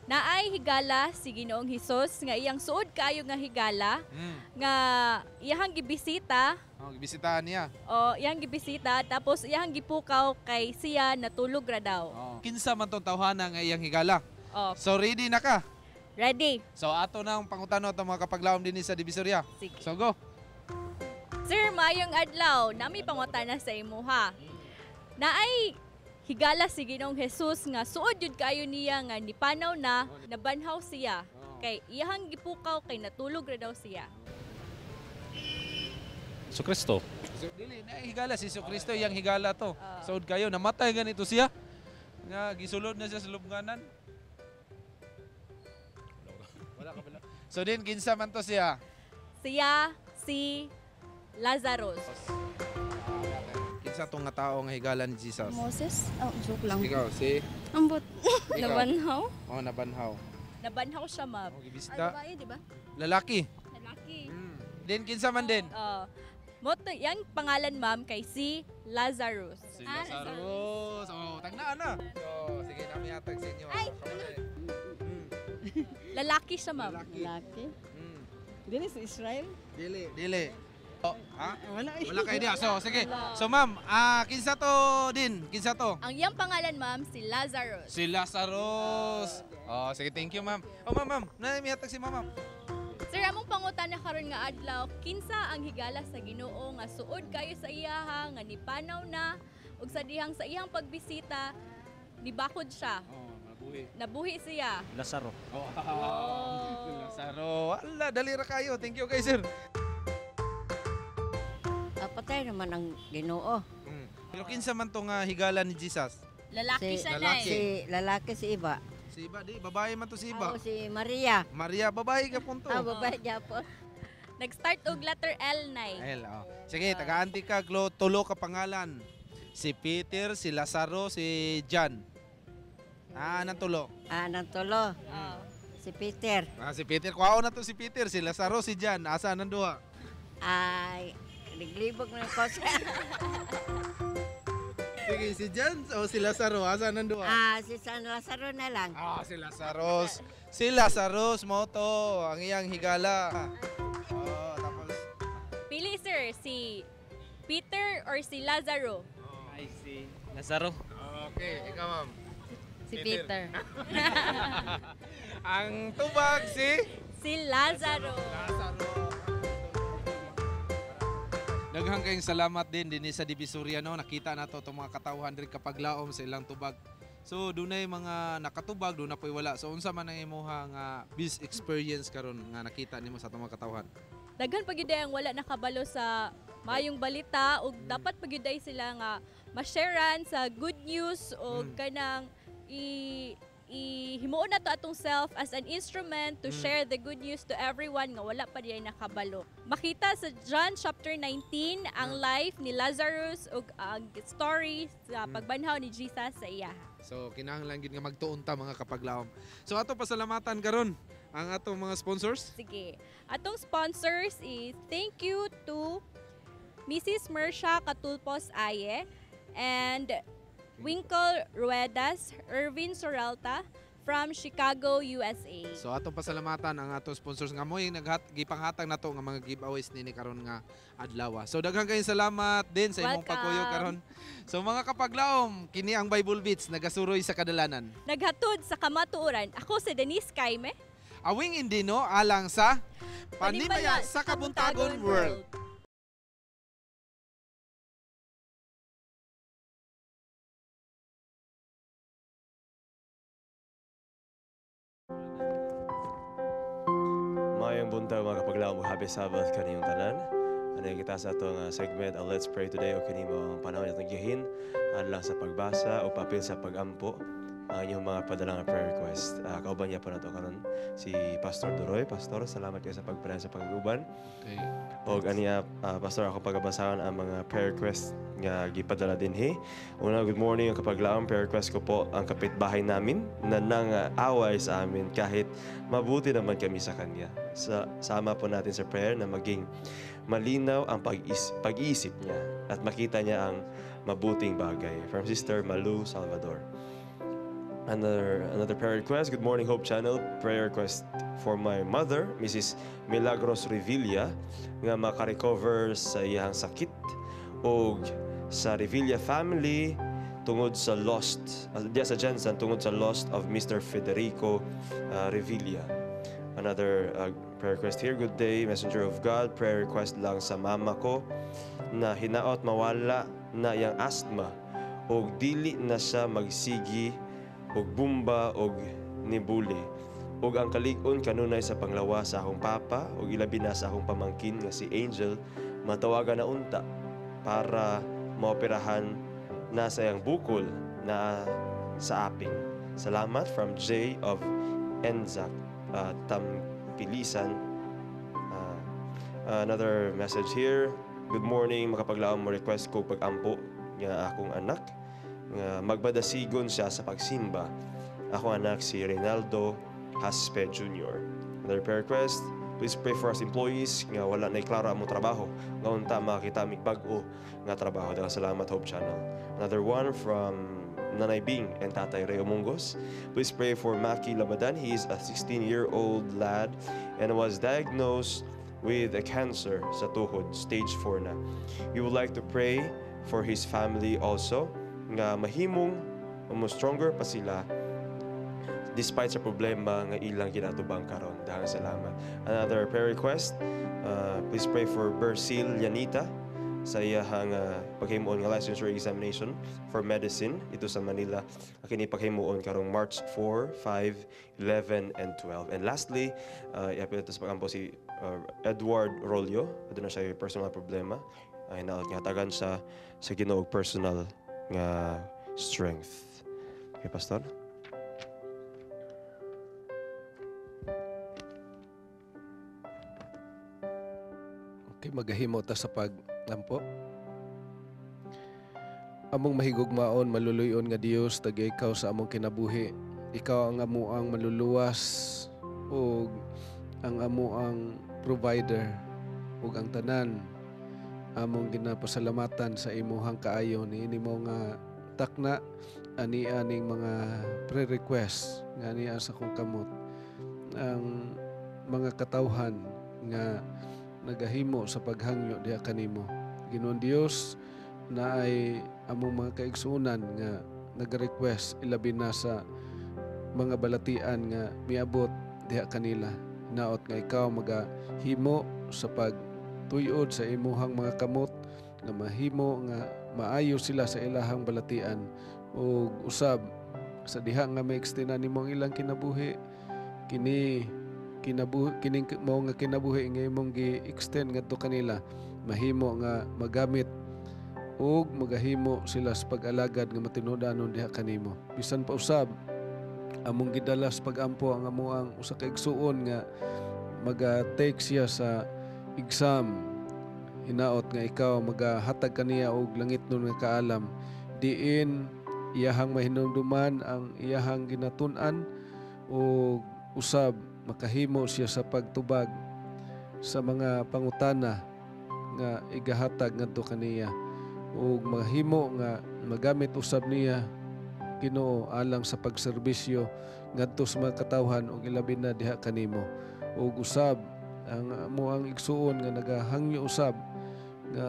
naay higala si Ginoong Hesus nga iyang suod kaayo nga higala nga iyang gibisita. Gibisitahan niya. Iyang gibisita tapos iyang gipukaw kay siya natulog ra daw. Kinsa man tong tawhana nga iyang higala? So ready na ka? Ready. So ato na ang pangutano atong mga kapaglaom dinhi sa Divisoria. Sige. So go. Sir, mayong adlaw, nami pangutana sa imo ha. Naay higala si Ginoong Hesus nga suod jud kaayo niya nga nipanaw na nabanhaw siya. Kay iyang gipukaw kay natulog ra daw siya. So Kristo. So, dili na higala si Kristo iyang higala to. Suod kayo namatay ganito siya. Nga gisulod na siya sa lubnganan. Wala ka pala. So din kinsa man to siya? Siya si Lazarus. Kinsa tong nga tao nga higala ni Jesus? Moses? Joke lang. Ikaw si Ambot. Ikaw? Nabanhaw? Nabanhaw. Nabanhaw siya, ma'am. Gibisita. Babae, di ba? Lalaki. Lalaki. Din kinsa man din? Moto, yang pangalan, ma'am, kay si Lazarus. Si Lazarus. Takna na. Sige, nami hatag sa inyo. Ay! Lalaki siya, ma'am. Lalaki? Dili sa Israel? Dili. Ha? Wala kayo diya. So, sige. So, ma'am, kinsa to din? Kinsa to? Ang iyang pangalan, ma'am, si Lazarus. Si Lazarus. Sige, thank you, ma'am. Ma'am, nami hatag si ma'am. Sir, among pangutana karon nga adlaw, kinsa ang higala sa Ginoo nga suod kayo sa iyaha nga nipanaw na ug sa dihang sa iyang pagbisita nibakod siya. Nabuhi siya. Lazaro. Lazaro. Ala, dali ra kayo. Thank you kay sir. Patay naman ang Ginoo. Pero kinsa man tong higala ni Jesus? Lalaki siya na Lalaki si Iba. Si Iba, di babae man to si Iba. Si Maria. Maria, babae ka punto. Babae gyapon. Nag-start og letter L na. Sige, taga-anti ka, tulo ka pangalan. Si Peter, si Lazaro, si John. Anong tulo? Anong tulo? Si Peter. Si Peter. Kuwao na to si Peter. Si Lazaro, si John. Asa nang duha? Ay, naglibog na ko siya. Sige, si John o si Lazaro? Asa nang duha? Si San Lazaro na lang. Si Lazarus. Si Lazarus mo to. Ang iyang higala. Tapos. Pili, sir. Si Peter or si Lazaro? Ay, si Lazaro. Okay, ikaw, ma'am. Si Peter. Ang tubag si Lazaro. Daghang kayong salamat din sa Divisoria, no. Nakita nato itong mga katawhan rin kapag laom sa ilang tubag. So dunay mga nakatubag, doon na po'y wala. So unsa man ang imuha nga bis experience karon nga nakita nimo sa itong mga katawhan? Daghan pagyuday ang wala nakabalo sa mayong balita ug dapat pagyuday sila nga ma-sharean sa good news o kanang himuon na to atong self as an instrument to share the good news to everyone nga wala pa diay nakabalo. Makita sa John chapter 19 ang life ni Lazarus ug ang story sa pagbanhaw ni Jesus sa iya. So kinahanglan gid nga magtuon ta mga kapaglawom. So ato pasalamatan karon ang atong mga sponsors. Sige. Atong sponsors is thank you to Mrs. Mersha Katulpos Aye and Winkle Ruedas, Irvin Soralta from Chicago, USA. So atong pasalamatan ang atong sponsors nga mo yung gipanghatag nato nga mga giveaways nini karon nga adlaw. So daghang kayong salamat din sa imong pagkuyo karon. So mga kapaglawom, kini ang Bible Beats nagasuroy sa kadalanan. Naghatod sa kamatuoran. Ako si Denise Kaime. Awing Indino alang sa Panimbaya sa Kabuntagon World. Mayang buntag mga kapaglaom, happy Sabbath kaniyong tanan. Ano kita sa itong segment, Let's Pray Today o kanimo ang panahon itong gihin lang sa pagbasa o papel sa pagampo ang inyong mga padalang prayer request. Kauban niya po na ito karon si Pastor Duroy. Pastor, salamat kayo sa pagpanayan sa pag-uban. Okay. O aniya, Pastor, ako pagabasahan ang mga prayer request nga gipadala din he. Una, good morning ang kapaglaang prayer request ko po ang kapitbahay namin na nang away sa amin kahit mabuti naman kami sa kanya. Sama po natin sa prayer na maging malinaw ang pag-iisip niya at makita niya ang mabuting bagay. From Sister Malu Salvador. Another prayer request. Good morning, Hope Channel. Prayer request for my mother, Mrs. Milagros Revilla, nga makarecover sa iyang sakit o sa Revilla family tungod sa sa Jensen tungod sa lost of Mr. Federico Revilla. Another prayer request here. Good day, Messenger of God. Prayer request lang sa mama ko na hinaot mawala na iyang asthma o dili na siya magsigi og bumba og nibuli og ang kalig-on kanunay sa panglawa sa akong papa og ilabi na sa akong pamangkin nga si Angel matawagan na unta para maoperahan na sa iyang bukol na sa aping. Salamat from J of Enzak Tampilisan. Another message here. Good morning, makapaglaom mo request ko pag-ampo nga akong anak nga magbadasigon siya sa pagsimba. Ako anak si Reynaldo Haspe Jr. Another prayer request, please pray for us employees nga wala na iklaro ang trabaho. Nga unta makita mig bag-o nga trabaho. Daghang salamat, Hope Channel. Another one from Nanay Bing and Tatay Reo Mungos. Please pray for Maki Labadan. He is a 16-year-old lad and was diagnosed with a cancer sa tuhod, stage 4 na. We would like to pray for his family also nga mahimong mo stronger pa sila despite sa problema nga ilang ginatubang karon. Daghang salamat. Another prayer request, please pray for Bersil Yanita sa iyang paghimuon nga licensure examination for medicine ito sa Manila. Kini paghimuon karong March 4, 5, 11 and 12. And lastly, iapil ito sa pagampo si Edward Rolio. Ito na siya personal problema. Ay naatagan sa Ginoo personal nga strength. Okay, Pastor? Okay, magahimo ta sa paglampo. Among mahigugmaon, maluluyon nga Dios, tagay ikaw sa among kinabuhi. Ikaw ang amuang maluluwas o ang amuang provider o ang tanan among ginapasalamatan sa imuhang kaayo ni mo nga takna ani-aning mga pre-request nga niya sa kong kamot ang mga katawhan nga nagahimo sa paghangyo diha kanimo. Ginoon Dios na ay among mga kaigsunan nga nag-request ilabi na sa mga balatian nga miabot diha kanila. Naot nga ikaw magahimo sa pagtuyod sa imuhang mga kamot nga mahimo nga maayo sila sa ilahang balatian o usab sa diha nga ma-extend nimo ang ilang kinabuhi kining mao nga kinabuhi nga imong gi-extend ngadto kanila mahimo nga magamit ug magahimo sila sa pag-alagad nga matinud-anon diha kanimo bisan pa usab among gidalas pagampo ang amuang usa ka igsuon nga maga-take siya sa exam. Hinaot nga ikaw magahatag kaniya og langit nun nga kaalam. Diin iyahang mahinumduman ang iyahang ginatun-an o usab makahimo siya sa pagtubag sa mga pangutana nga igahatag ngadto kaniya ug mahimo nga magamit usab niya Ginoo alang sa pagserbisyo ngadto sa mga katawhan ug ilabi na diha kanimo. Ug usab ang amuang igsuon nga nagahangyo usab nga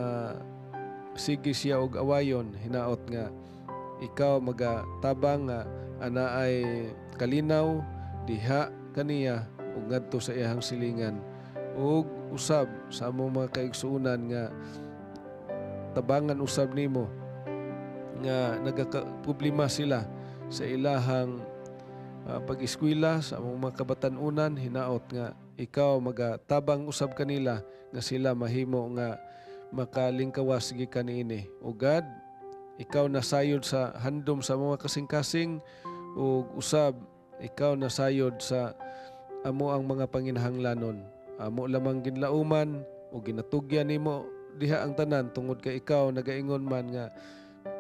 sige siya og awayon hinaot nga ikaw magatabang nga anaay kalinaw diha kaniya ug ngadto sa iyang silingan. Ug usab sa among mga kaigsuonan nga tabangan usab nimo nga nagakaproblema sila sa ilahang pag-eskwela sa among mga kabatan-unan hinaot nga ikaw magatabang usab kanila nga sila mahimo nga makalingkawas gikan niini. O God, ikaw nasayod sa handom sa mga kasing-kasing ug usab ikaw nasayod sa amo ang mga panginahanglanon. Amo lamang ginlauman o ginatugyan nimo diha ang tanan tungod kay ikaw nagaingon man nga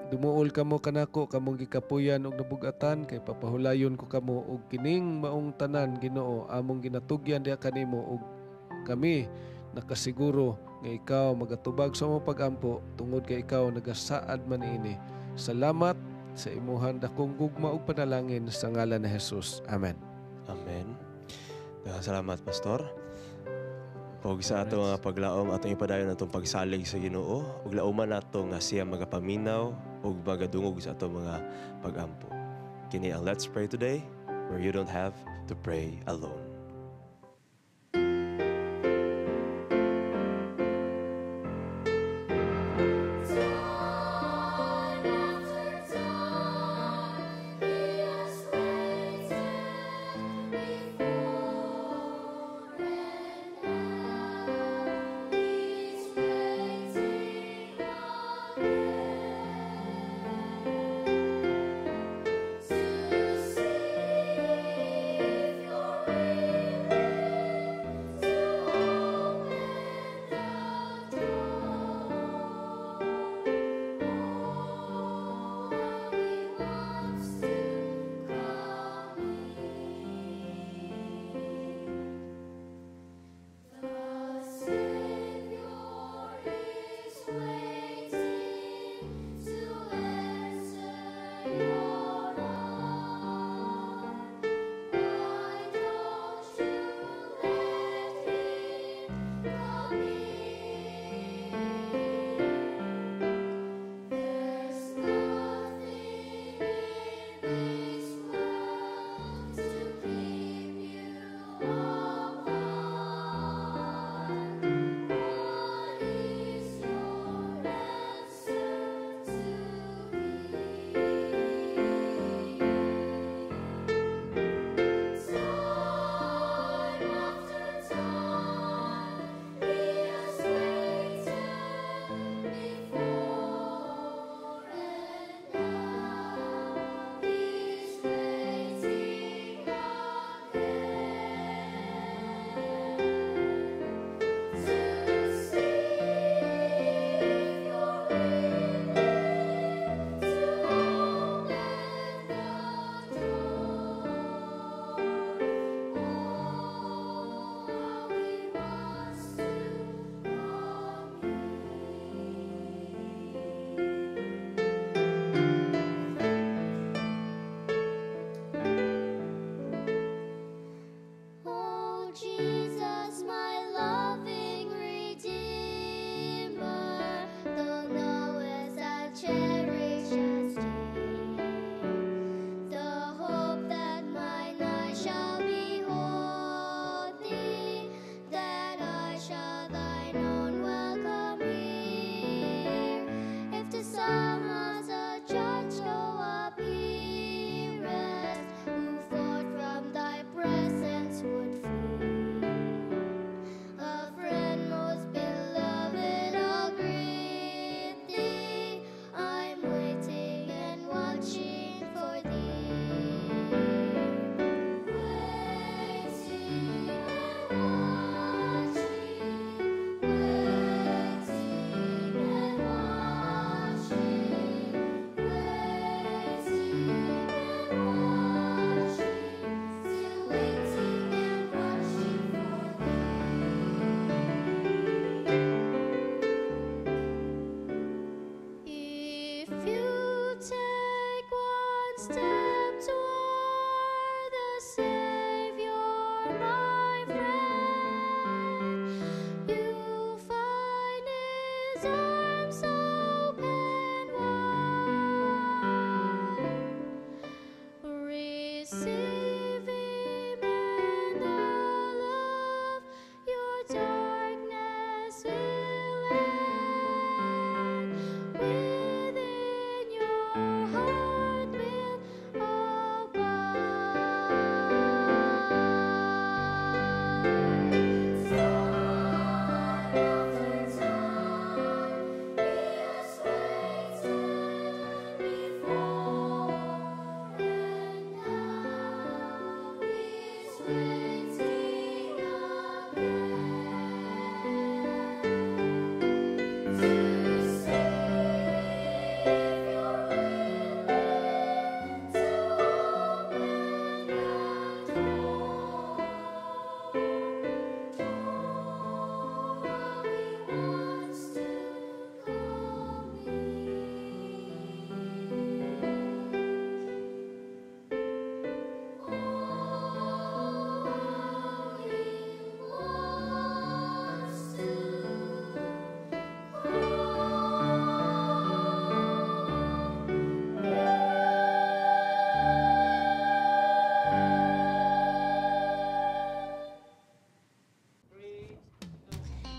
dumuol kamo kanako kamong gikapuyan og nabugatan kay papahulayon ko kamo og kining maong tanan Ginoo among ginatugyan diha kanimo ug kami nakasiguro nga ikaw magatubag sa among pagampo tungod kay ikaw nagasaad man ini. Salamat sa imuhang dakong gugma ug panalangin sa ngalan ni Jesus. Amen. Amen. Salamat, Pastor. Pag sa ato nga paglaom, atong ipadayon atong pagsalig sa Ginoo, ug lauman nato nga siya magapaminaw ug magadungog sa ato mga pagampo. Kini ang Let's Pray Today, where you don't have to pray alone. Your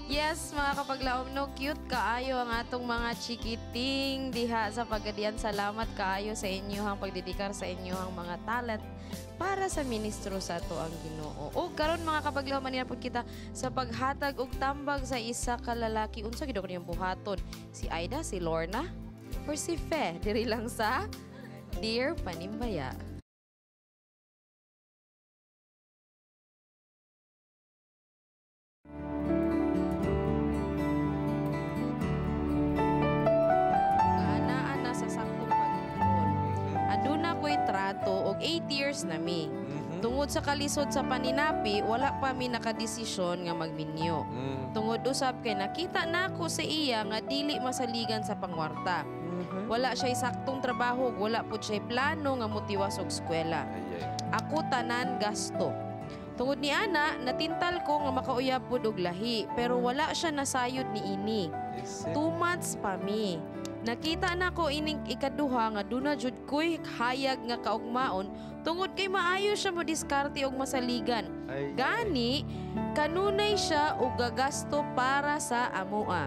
Yes, mga kapaglaom, no, cute kaayo ang atong mga chikiting diha sa Pagadian. Salamat kaayo sa inyong pagdedikar sa inyong mga talent para sa ministro sa ato ang Ginoo. O karon mga kapaglaom, manila pud kita sa paghatag og tambag sa isa ka lalaki. Unsa gid kaniyang buhaton? Si Aida, si Lorna, or si Fe? Diri lang sa Dear Panimbaya. Ana sa saktong pagtuon. Aduna ko'y trato og 8 years na mi. Tungod sa kalisod sa paninapi, wala pa mi nakadesisyon nga magminyo. Tungod usab kay nakita nako sa iya nga dili masaligan sa pangwarta. Wala siya'y saktong trabaho, wala po siya'y plano nga motiwas og eskwela. Ako tanan gasto. Tungod ni ana, natintal ko nga makauyab pud og lahi, pero wala siya nasayod ni ini. 2 months pa mi. Nakita na ko ining ikaduha nga duna jud ko'y hayag nga kaugmaon tungod kay maayo siya mo diskarte og masaligan. Gani, kanunay siya og gagasto para sa amoa.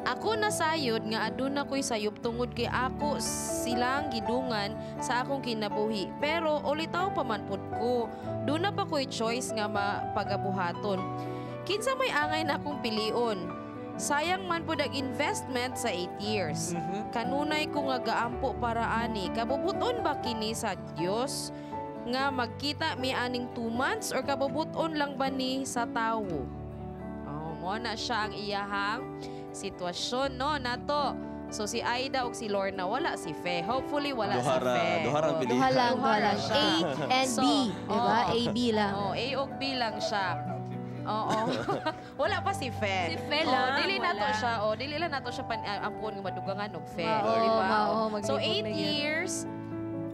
Ako nasayod nga aduna ko'y sayop tungod kay ako silang gidungan sa akong kinabuhi. Pero ulitaw pa man pud ko. Duna pa ko'y choice nga mapagabuhaton. Kinsa may angay na akong pilion. Sayang man po investment sa 8 years. Kanunay ko nga gaampo para ani. Kabubuton ba kini sa Dios nga magkita mi aning 2 months or kabubuton lang ba ni sa tawo? Oh, mo na siya ang iyahang sitwasyon no nato. So si Aida ug si Lorna wala si Fe. Hopefully wala si Fe. Duha lang. A and B, diba? A, B lang. Oh, A ug B lang siya. Oo. Wala pa si Fe. Si Fe lang. Dili na to wala. siya. Dili lang nato siya ampon nga madugangan og Fe, Oo, di ba? oo, So maglibot 8 na yan. years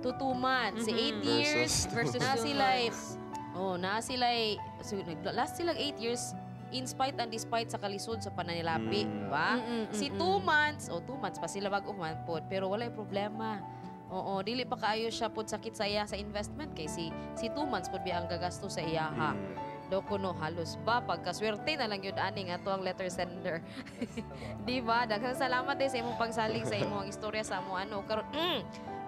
to 2 months. Si 8 years Versus na 2 sila months. so last sila 8 years in spite and despite sa kalisod sa pananilapi, ba? Si 2 months, 2 months pa sila mag-uman pod, pero walay problema. Oo, dili pa kaayo siya pod sakit sa iya sa investment kay si 2 months pod biya ang gagasto sa iya ha. Doko no halos ba pagkaswerte na lang yun aning ato ang letter sender. Di ba? Daghang salamat din sa imong pagsalig sa imong istorya sa amo ano karon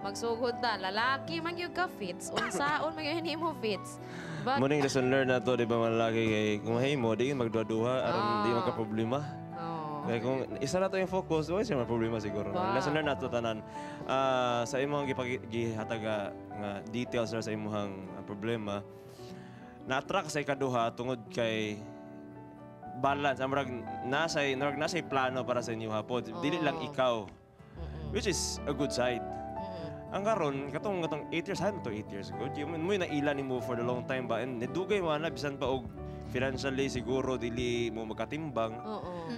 magsugod ta lalaki man gyud ka fits unsaon man gyud nimo fits. But Muning lesson learned na to, di ba mga lalaki kay kung mahimo, di magduha-duha, aron di magka-problema. Kaya kung isa na to yung focus, wala siya mga problema siguro. Lesson learned na to tanan. Sa imong gihataga nga details sa imong problema, na-attract sa ikaduha tungod kay balance. Amrag nasay plano para sa inyo hapon. Dili lang ikaw. Which is a good side. Ang karon katong 8 years, ano to 8 years ago? Mo naila nimo for the long time ba? And nedugay mo na bisan pa og financially siguro dili mo magkatimbang. Oo.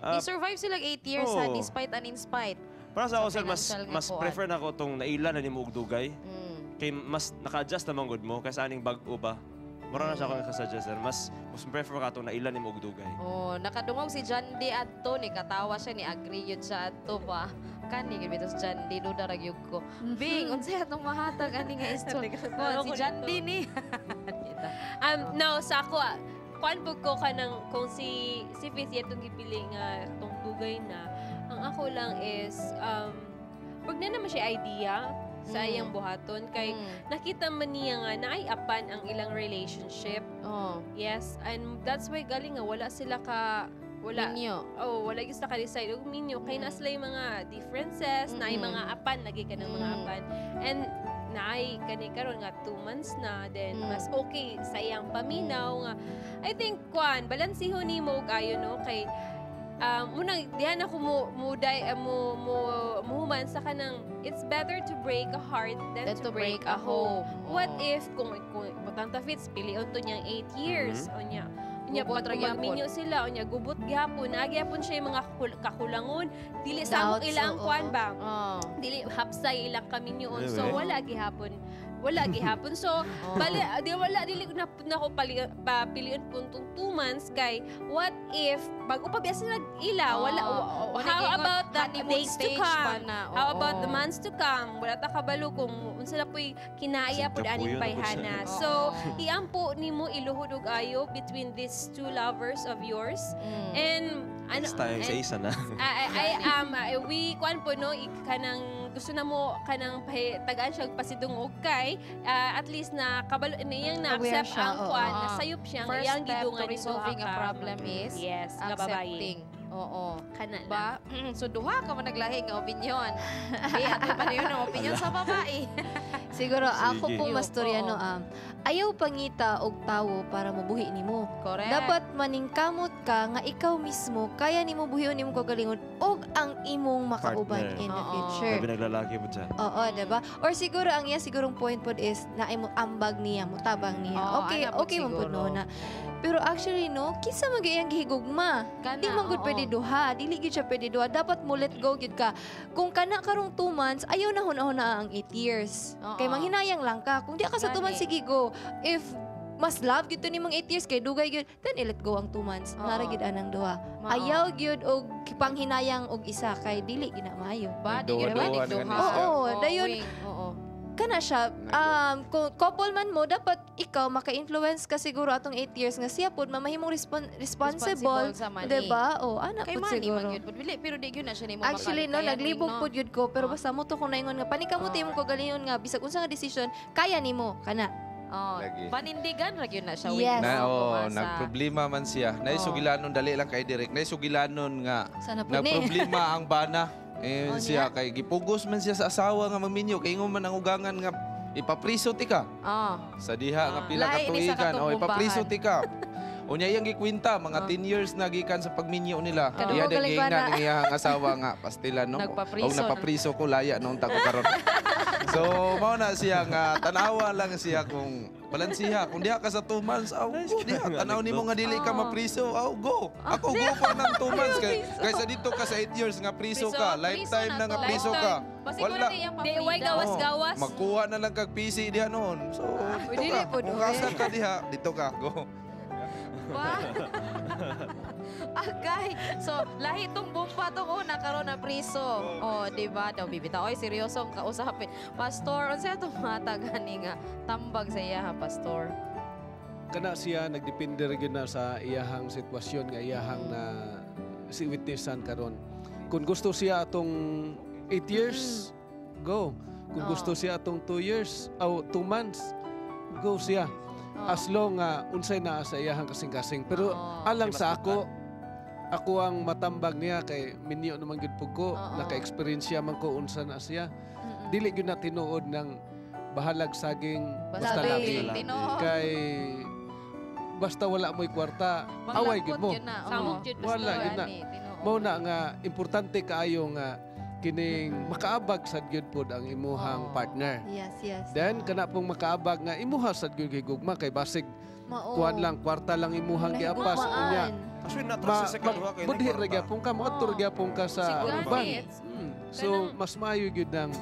I-survive sila 8 years ha, despite and in spite. Para sa ako sir, mas prefer na ko tong naila na nimo og dugay. Kay mas naka-adjust naman good mo kaysa aning bag-o pa. Mura na siya akong nakasuggest sir. Mas prefer ka itong nailan ni mo og dugay. Oh, nakadungog si John D. adto ni katawa siya ni agree yun siya adto pa. Kani gid bitos John D. duda ra gyud ko. Bing, unsay atong mahatag ani nga isto. Si John D. ni. Now sa ako kuan pud ko kanang kung si Faith yatong gipili nga tong dugay na. Ang ako lang is pag na naman siya idea sa iyang buhaton kay nakita man niya nga na ay apan ang ilang relationship. Yes, and that's why galing nga wala sila ka minyo. Wala gyud sila ka-decide og minyo kay na sila yung mga differences, na ay mga apan lagi ka ng mga apan. And naay kani karon nga 2 months na then mas okay sa iyang paminaw nga I think kuan balansihon nimo og ayo no kay unang dihan ako muhuman sa kanang it's better to break a heart than to break a home. What if kung Butanta Fits pilion to niyang 8 years o niya pag magminyo sila o niya gubot gyapon nagyapon siya yung mga kakulangon dili sa among ilang kuan ba dili hapsay ilang kaminyoon so wala gihapon wala gihapon. So bali dili na ko pilion puntong 2 months kay what if bago pa biasa nag-ila wala how about the days to come? How about the months to come? Wala ta kabalo kung unsa na po'y kinaya pud aning bayhana. So iampo nimo iluhod og ayo between these 2 lovers of yours. And ano Tayo sa isa na. we kuan po no kanang gusto na mo kanang tagaan siya pasidungog kay at least na kabalo niyang na accept ang kuan nasayop siya nga iyang gidungan to resolving a problem is accepting. Oo. Kana ba? So duha ka man naglahi nga opinion. Ato pa yun ang opinion sa babae. Siguro ako po Mastoriano ayaw pangita og tawo para mabuhi nimo. Correct. Dapat maningkamot ka nga ikaw mismo kaya nimo buhion nimo kagalingon og ang imong makauban in the future. Sabi naglalaki mo dyan. Oo, diba? Or siguro ang iya sigurong point pod is na mo ambag niya, mo tabang niya. Okay man pod no na. Pero actually no, kisa magayang gihigugma. Di man gud pwede duha, dili gid siya pwede duha. Dapat mo let go gid ka. Kung kana karong 2 months, ayaw na hunahuna ang 8 years. Kay manghinayang lang ka. Kung di ka sa 2 months sige go. If mas love gyud ni mga 8 years kay dugay gyud, then i-let go ang 2 months. Nara gid anang duha. Ayaw gyud og panghinayang og isa kay dili gid na maayo. Ba di gyud ba duha. Oo, dayon. Kana siya, kung couple man mo, dapat ikaw maka-influence ka siguro atong 8 years nga siya pod mamahimong responsible, diba? O, anak kay pod money siguro. man gyud pod pero di gyud na siya nimo Actually no, naglibog pod gyud ko, pero basta mo to kung naingon nga panikamot imong kagalingon nga bisag unsa nga decision, kaya nimo kana. Panindigan ra gyud na siya. Yes. Nagproblema man siya. Naisugilanon dali lang kay direct. Naisugilanon nga Sana nagproblema ang bana. Siya kay gipugos man siya sa asawa nga maminyo kay ingon man ang ugangan nga ipapriso ti ka. Sa diha nga pila ka tuigan ipapriso ti ka. Unya iyang gikwinta mga 10 years na gikan sa pagminyo nila. Iya din gingan ang iyang asawa nga pastilan no. Napapriso ko laya noong tako karon. So mao na siya nga tanawa lang siya kung balansiha kung diha ka sa 2 months go diha tanaw nimo nga dili ka mapriso go ako go pa ng 2 months kaysa dito ka sa 8 years nga priso ka lifetime na nga priso ka wala di way gawas-gawas magkuha na lang kag PC diha noon so dili po kung asa ka diha dito ka go. Okay. So, lahi tong bumpa tong una karon na priso. Di ba? Daw bibitaw oy seryosong kausapin. Pastor, unsa to mata gani nga tambag sa iya pastor? Kana siya nagdepende rin na sa iyahang sitwasyon nga iyahang na si witnessan karon. Kung gusto siya atong 8 years, go. Kung gusto siya atong 2 years o 2 months, go siya. As long unsay na sa iyahang kasing-kasing. Pero alang sa ako ang matambag niya kay minyo naman gyud pug ko, naka-experience man ko unsa na siya. Dili gyud na tinuod ng bahalag saging basta lagi. Kay basta wala mo'y kwarta, away gyud mo. Wala gyud na. Mao na nga importante kaayo nga kining makaabag sad gyud pod ang imuhang partner. Yes. Then kana pong makaabag nga imuha sad gyud kay gugma kay basig kuan lang kwarta lang imuhang giapas unya. Budhi ra gyapon ka moadto ra gyapon ka sa uban. So mas maayo gyud nang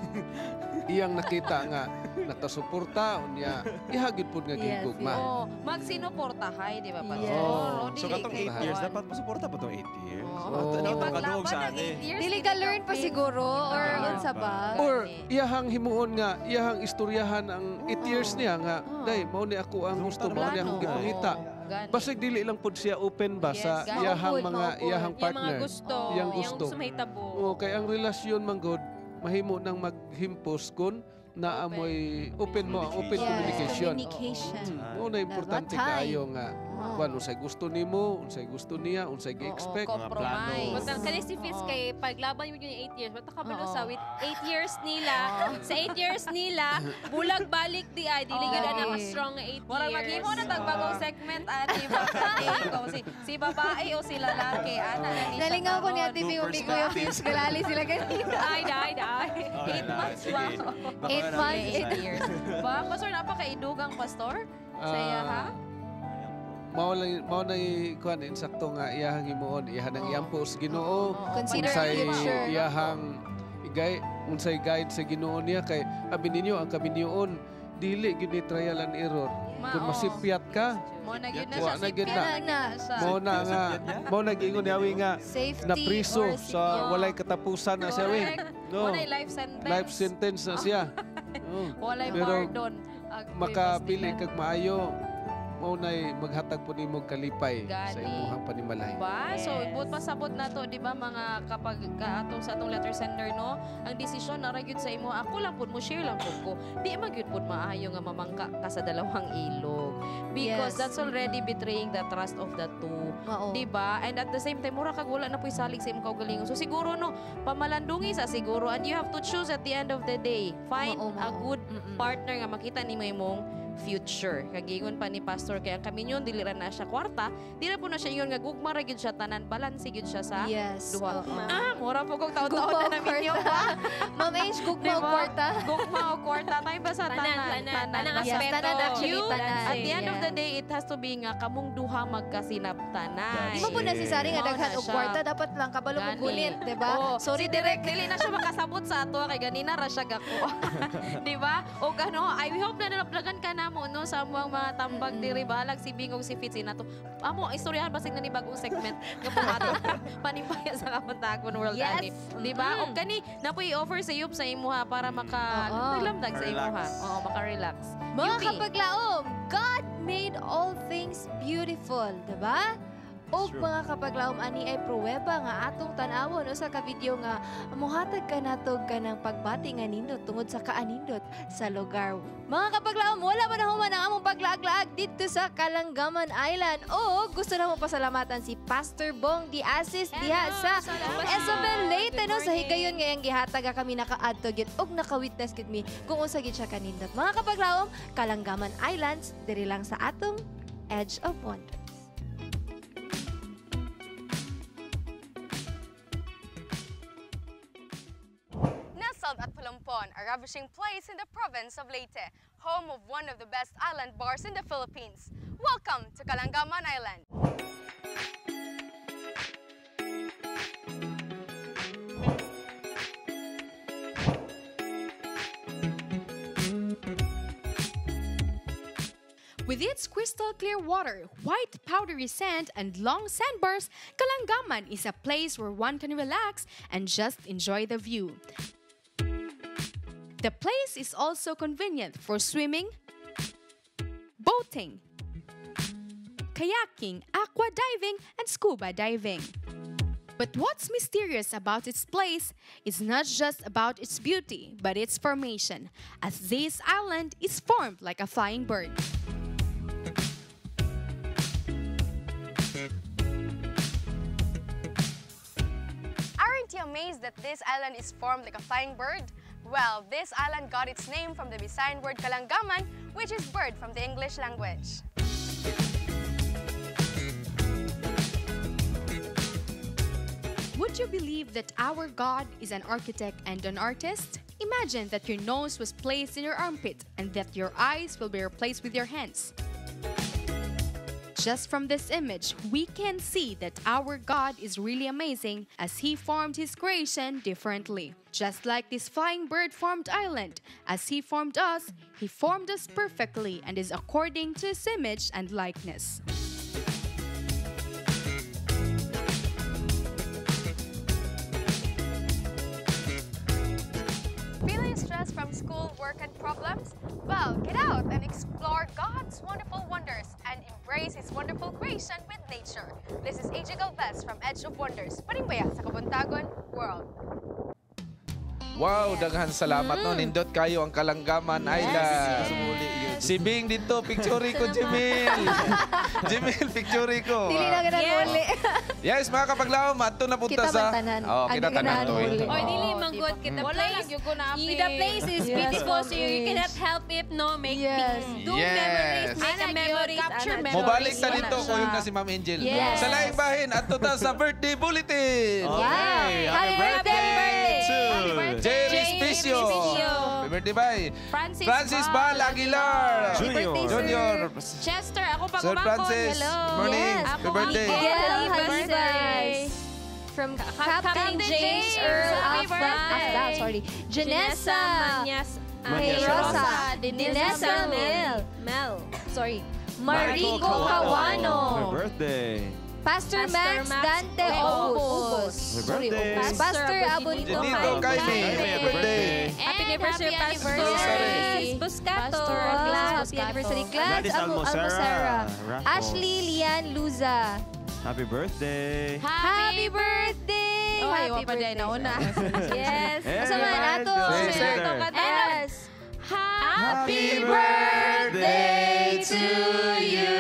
iyang nakita nga nakasuporta unya ihagid pod nga gigugma. Magsinuportahay di ba pa? So katong 8 years dapat masuporta pa tong 8 years. Dili ka learn pa siguro or unsa ba? Or iyahang himuon nga iyahang istoryahan ang 8 years niya nga day mao ni ako ang gusto mao ni akong gipangita. Basig dili lang pod siya open ba sa iyahang iyahang partner. Iyang gusto. Kay ang relasyon man god mahimo nang maghimpos kun na amoy open communication. Mo na importante kaayo nga kung unsay gusto nimo, unsay gusto niya, unsay gi-expect mga plano. Basta kani si Fitz kay paglaban mo yung 8 years, basta kabalo sa with 8 years nila, sa 8 years nila, bulag balik di ay dili gyud na ka strong nga 8 years. Wala maghimo na tag bagong segment ani ba si babae o si lalaki ana ni. Nalingaw ko ni Ate Bigo yung Fitz galali sila kanina. Ay. 8 months ba? 8 months, 8 years. Ba, pastor napakaidugang pastor? Saya ha? Mao na kuan insakto nga iyahang himuon iyahang iyampo sa Ginoo unsay iyahang unsay guide sa Ginoo niya kay abi ninyo ang kaminyoon dili gyud ni trial and error. Kung masipyat ka, Mo na gyud na wa siya na gyud sipyat na. siya. Mo na giingon yawi nga Safety na priso or sa walay katapusan na siya wi. Mo na life sentence. Life sentence na siya. Walay Pero pardon. makapili kag maayo, mao nay maghatag po nimo kalipay sa Gani. imong panimalay. Ba? So, ibut pasabot na to, di ba, mga kapag kaatong sa atong letter sender, no? Ang desisyon na ragyod sa imo, ako lang po, mo share lang po ko. Di magyud po maayo nga mamangka ka sa dalawang ilog. Because Yes. that's already betraying the trust of the two. Oo. Di ba? And at the same time, mura kag wala na po salig sa imong kaugalingon. So, siguro, no, pamalandungi sa siguro, and you have to choose at the end of the day. Find a good partner nga makita ni mo imong future. Kagingon pa ni Pastor kaya kami yun, dilira na siya kwarta, dila po na siya yun nga gugma ra gyud siya tanan, balanse gyud siya sa Yes. duha. Oo. Mura po kong taon-taon na namin yun ba? Ma'am Age, gugma o kwarta? Gugma o kwarta. Tayo ba sa tanan? Tanang Yes, aspeto. tanan actually, You, tanan. at the end of the Yes. day, it has to be nga kamong duha magkasinabtanan. Di mo po necessary nga daghan og kwarta, dapat lang kabalo mo gunit, di ba? Sorry, direct dili na siya makasabot sa ato kay ganina ra siya gako. Di ba? O ano, I hope na nalaplagan ka na mo no sa among mga tambag diri balag si Bingog si Fitzy nato. Amo istoryahan basig na ni bagong segment nga buhaton Panimbaya sa Kabuntagon World Yes. Ani. Di ba? O kani napoy offer sa yup sa imuha para naglamdag sa imuha. Oo, maka-relax. Mga Yupi. kapaglaom, God made all things beautiful, diba? O mga kapaglaom ani ay pruweba nga atong tanawon o sa ka-video nga muhatag ka natog ka ng pagbati nga nindot tungod sa kaanindot sa lugar. Mga kapaglaom, wala man na human ang among paglaag-laag dito sa Kalanggaman Island. O gusto na mo pasalamatan si Pastor Bong Diasis diha sa Isabel Leyte no sa higayon ngayang gihataga kami naka-adto gyud og naka-witness gid mi kung unsa gid siya kanindot. Mga kapaglaom, Kalanggaman Islands diri lang sa atong Edge of Wonder. Nestled at Palampon, a ravishing place in the province of Leyte, home of one of the best island bars in the Philippines. Welcome to Kalanggaman Island. With its crystal clear water, white powdery sand, and long sandbars, Kalanggaman is a place where one can relax and just enjoy the view. The place is also convenient for swimming, boating, kayaking, aqua diving, and scuba diving. But what's mysterious about its place is not just about its beauty, but its formation, as this island is formed like a flying bird. Aren't you amazed that this island is formed like a flying bird? Well, this island got its name from the Visayan word Kalanggaman, which is bird from the English language. Would you believe that our God is an architect and an artist? Imagine that your nose was placed in your armpit and that your eyes will be replaced with your hands. Just from this image, we can see that our God is really amazing as He formed His creation differently. Just like this flying bird-formed island, as He formed us perfectly and is according to His image and likeness. Feeling stressed from school, work, and problems? Well, get out and explore God's wonderful wonders and embrace His wonderful creation with nature. This is AJ Galvez from Edge of Wonders, Panimbaya sa Kabuntagon World. Wow, daghan salamat no. Nindot kayo ang Kalanggaman Island. Si Bing dito, picture ko, Jimil. Jimil, picture ko. Dili na ganun muli. Yes, mga kapaglaom, ato na punta Kita sa... mantanan. Oh, kita tanan to. Or dili manggod kita place. The place is beautiful, so you cannot help it no make things. Do memories, make a memories. Capture memories. Mobalik ta dito ko yung na si Ma'am Angel. Yes. Sa laing bahin, ato ta sa birthday bulletin. Okay. Happy birthday to Jerry Spicio. Happy birthday, bye. Francis Bal Aguilar. Junior. Chester, ako pag Sir Francis, morning. Yes. Happy birthday. Happy birthday. From Captain James Earl Afda, sorry. Janessa Kay Rosa. Dinesa Mel. Sorry. Marico Kawano. Happy birthday. Pastor Max Dante Obos. Happy birthday. Pastor Abonito Janito Kaimi. Happy birthday. Happy anniversary, Pastor Buscato. Happy anniversary, Gladys Almosera. Ashley Lian Luza. Happy birthday. Happy birthday! Happy birthday na una. Yes. Yes. Kasama nato. Yes. Yes. Happy birthday to you.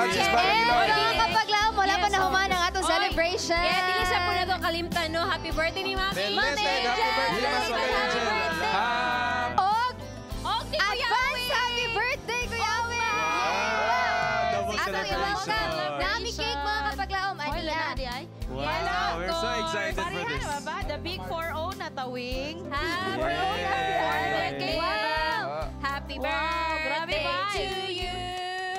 Mga kapaglaom, wala pa nahuman ang atong celebration. Kaya dili sa po na ito kalimtan, no? Happy birthday ni Mami. Happy birthday. Okay, Advance happy birthday, Kuya Awi! Double Ako celebration. Dami cake, mga kapaglaom. Wow, we're so excited for this. The big 4-0 na tawing. Wow. Happy birthday to you.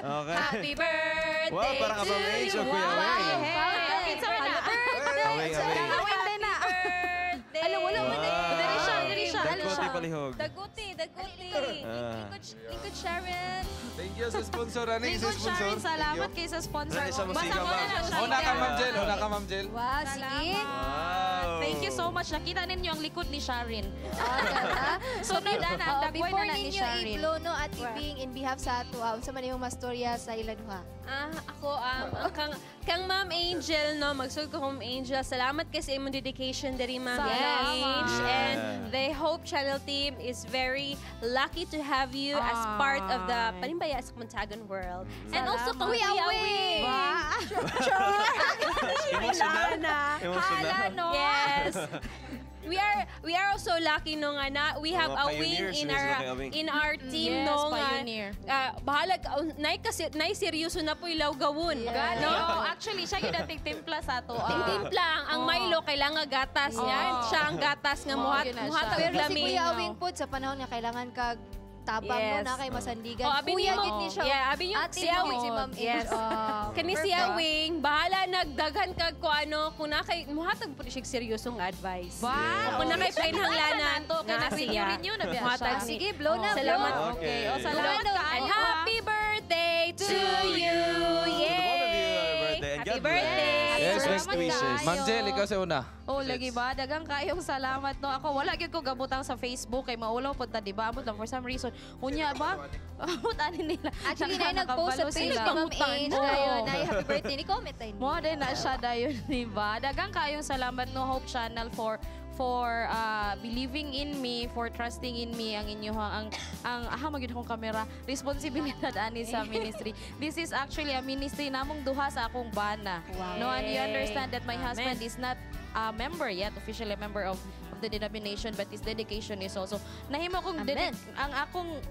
Okay. Happy birthday Wow, parang to abang age you. of Kuya Weng. Okay, sorry na. Awing, awing. Birthday. Alam, wala mo na. Dali siya. Dagkuti palihog. Daguti. Ingkod Sharon. Thank you sa sponsor. Ano yung Lingkod sponsor? Sharon, salamat kay sa sponsor. Dali sa Basta musika, mo na ma'am. lang siya. Una ka, Ma'am Jel. Una ka, Ma'am Jel. Wow, sige. Wow. Thank you so much. Nakita ninyo ang likod ni Sharon. So, Before na ni ninyo Sharon. i-blow, no, at ibing in behalf sa ato, sa man yung mastorya sa ilan ha. Ako, kang Ma'am Angel, no, magsugod ko Ma'am Angel. Salamat kasi imong dedication dari Ma'am Angel. And the Hope Channel team is very lucky to have you as part of the Panimbaya sa Kabuntagon world. And also, Kuya Weng. Emotional. Hala, no? Yes. We are also lucky no nga na we have Mga a wing pioneers in na sila kay our Awing. in our team Yes, no nga pioneer. bahala nay seryoso na po ilaw gawon Gani. no Oh, actually, siya yung dating timpla sa ato. timpla ang Milo kailangan gatas yan siya ang gatas nga muhat yun na muhat siya. og Pero si lamig Kuya Awing po, sa panahon nga kailangan kag tabang Yes. mo na kay masandigan. Oh, abi Kuya, nimo. gid ni siya. Yeah, abi niyo Ate si mo, Awing. si Ma'am Yes. Kani si Awing, bahala nagdaghan kag ko ano, kung na kay muhatag po siya seryosong advice. Wow. Kung na kay painhanglanan to kay na siya. renew na biya Muhatag siya. sige, blow na, Salamat. blow. Okay. O, salamat Blow. ka. And happy birthday to you. Yay! Happy birthday. Yes, best wishes. Ma'am Jel, ikaw sa una. Oh, lagi ba? Dagang kayong salamat no. Ako wala gyud ko gabutang sa Facebook kay maulaw pud ta di ba? Amot lang for some reason. Unya ba? Amot ani nila. Actually, na nag-post sa page ni Ma'am Age dayon. Ay, happy birthday ni comment tayo. Mo din na siya dayon di ba? Dagang kayong salamat no Hope Channel for believing in me, for trusting in me ang inyo ang magid akong kamera responsibilidad ani sa ministry. This is actually a ministry namong duha sa akong bana. Wow. No, and you understand that my husband is not a member yet, officially a member of the denomination, but his dedication is also nahimo kong ang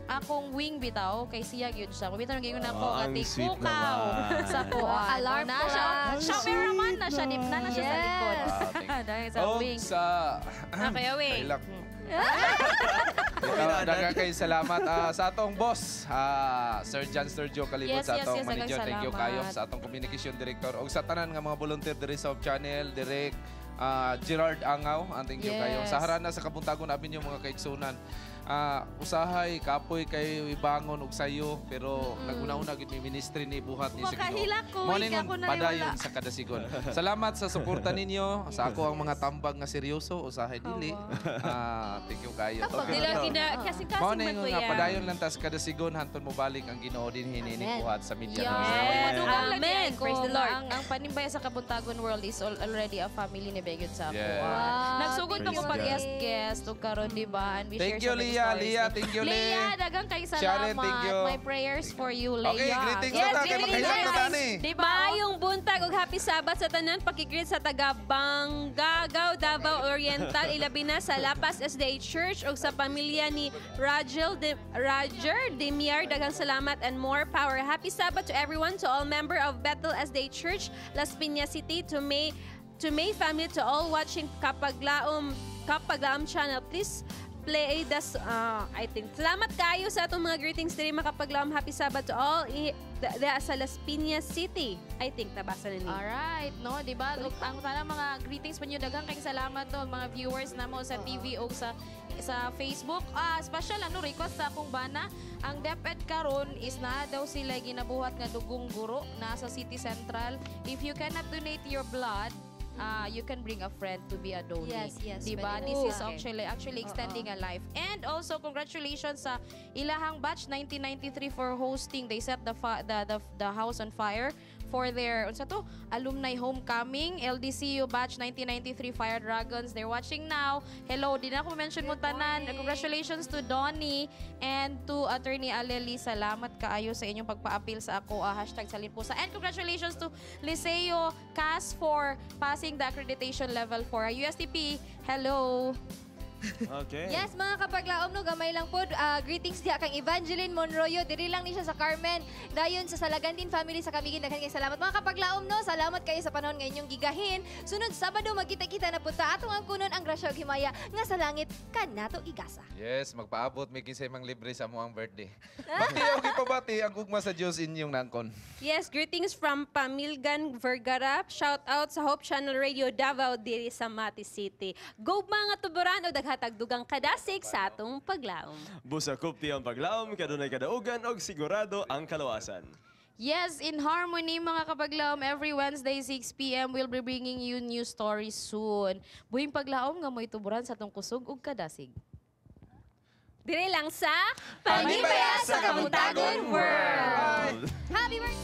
akong wing bitaw kay siya gyud siya. Bitaw gyud ako ang kati sweet kukaw naman. sa puan. Alarm na clock. siya. Siya cameraman na siya, na siya sa likod. Dahil sa Oh, wing. sa... Okay, Awing. Kailak. Daga kayo salamat sa atong boss, Sir John Sturgio Kalibot, Yes, sa yes, atong yes, manager. daghang Thank you salamat. kayo sa atong communication director. O sa tanan nga mga volunteer diri sa Hope Channel, direct Gerard Angaw, thank you kayo. Yes. Sa harana sa Kabuntagon abin yung mga kaigsunan. Usahay, kapoy kayo ibangon og sayo, pero naguna-una gid mi ministry ni buhat ni Makahila ko, Mo wika ko na padayon wala. sa kada sigon. Salamat sa suporta ninyo. Sa ako ang mga tambag nga seryoso, usahay dili. Thank you kayo. Kapag nila kasing-kasing man Morning po nga yan. padayon lang tas kada sigon hanton mo balik ang Ginoo din hinini buhat sa media. Yes. Amen. Praise the Lord. Ang Panimbaya sa Kabuntagon world is already a family ni Begud sa ako. Yes. Nagsugod Praise ko pag God. guest ug karon di ba? And we Thank share you, so many Leah. stories. Leah, thank you, Leah. Leah, dagang kay salamat. Sharon, thank you. My prayers for you, Leah. Okay, greetings Yes, na ta kay magkahisap na tani. Di ba? Maayong buntag ug happy Sabat sa tanan pakigreet sa taga Banggagaw, Davao Oriental, ilabi na sa Lapas SDA Church ug sa pamilya ni Roger Demiar. Daghang salamat and more power. Happy Sabat to everyone, to all member of Bethel SDA Church, Las Piñas City, to May family, to all watching Kapaglaom channel. play das, I think. Salamat kayo sa atong mga greetings diri makapaglaom. Happy Sabbath to all. Sa Las Piñas City. I think nabasa na ni. Alright, no, di ba? Ang tanang mga greetings pa nyo, daghang kay salamat to mga viewers na mo sa TV o sa Facebook. Special lang no request sa akong bana. Ang DepEd karon is na daw sila ginabuhat nga dugong guro na sa City Central. If you cannot donate your blood, you can bring a friend to be a donor. Yes, Diba? pwede. This is actually extending a life. And also, congratulations sa ilahang batch 1993 for hosting. They set the house on fire for their alumni homecoming. LDCU batch 1993 Fire Dragons. They're watching now. Hello, di na ako mention mo tanan. Congratulations to Donnie and to Attorney Aleli. Salamat kaayo sa inyong pagpa-appeal sa ako. Hashtag salin po sa. And congratulations to Liceo Cas for passing the accreditation level 4. USTP, hello. Okay. Yes, mga kapaglaom no, gamay lang po. Greetings diha kang Evangeline Monroyo. Diri lang ni siya sa Carmen. Dayon sa Salagandin family sa Kamigin. Daghan kay salamat. Mga kapaglaom no, salamat kayo sa panahon nga inyong gigahin. Sunod Sabado magkita-kita na punta atong ang kunon ang grasya ug himaya nga sa langit kanato igasa. Yes, magpaabot may kinsay mang libre sa mo ang birthday. Bati og ipabati ang ugma sa Dios inyong nangkon. Yes, greetings from Pamilgan Vergara. Shout out sa Hope Channel Radio Davao diri sa Mati City. Go mga tuburan o daghatag dugang kadasig sa atong paglaom. Busakop ti ang paglaom, kadunay kadaugan og sigurado ang kalawasan. Yes, in harmony mga kapaglaom, every Wednesday 6 p.m. we'll be bringing you new stories soon. Buhing paglaom nga mo'y tuburan sa atong kusog ug kadasig. Dire lang sa Panimbaya sa Kabuntagon World. Happy birthday!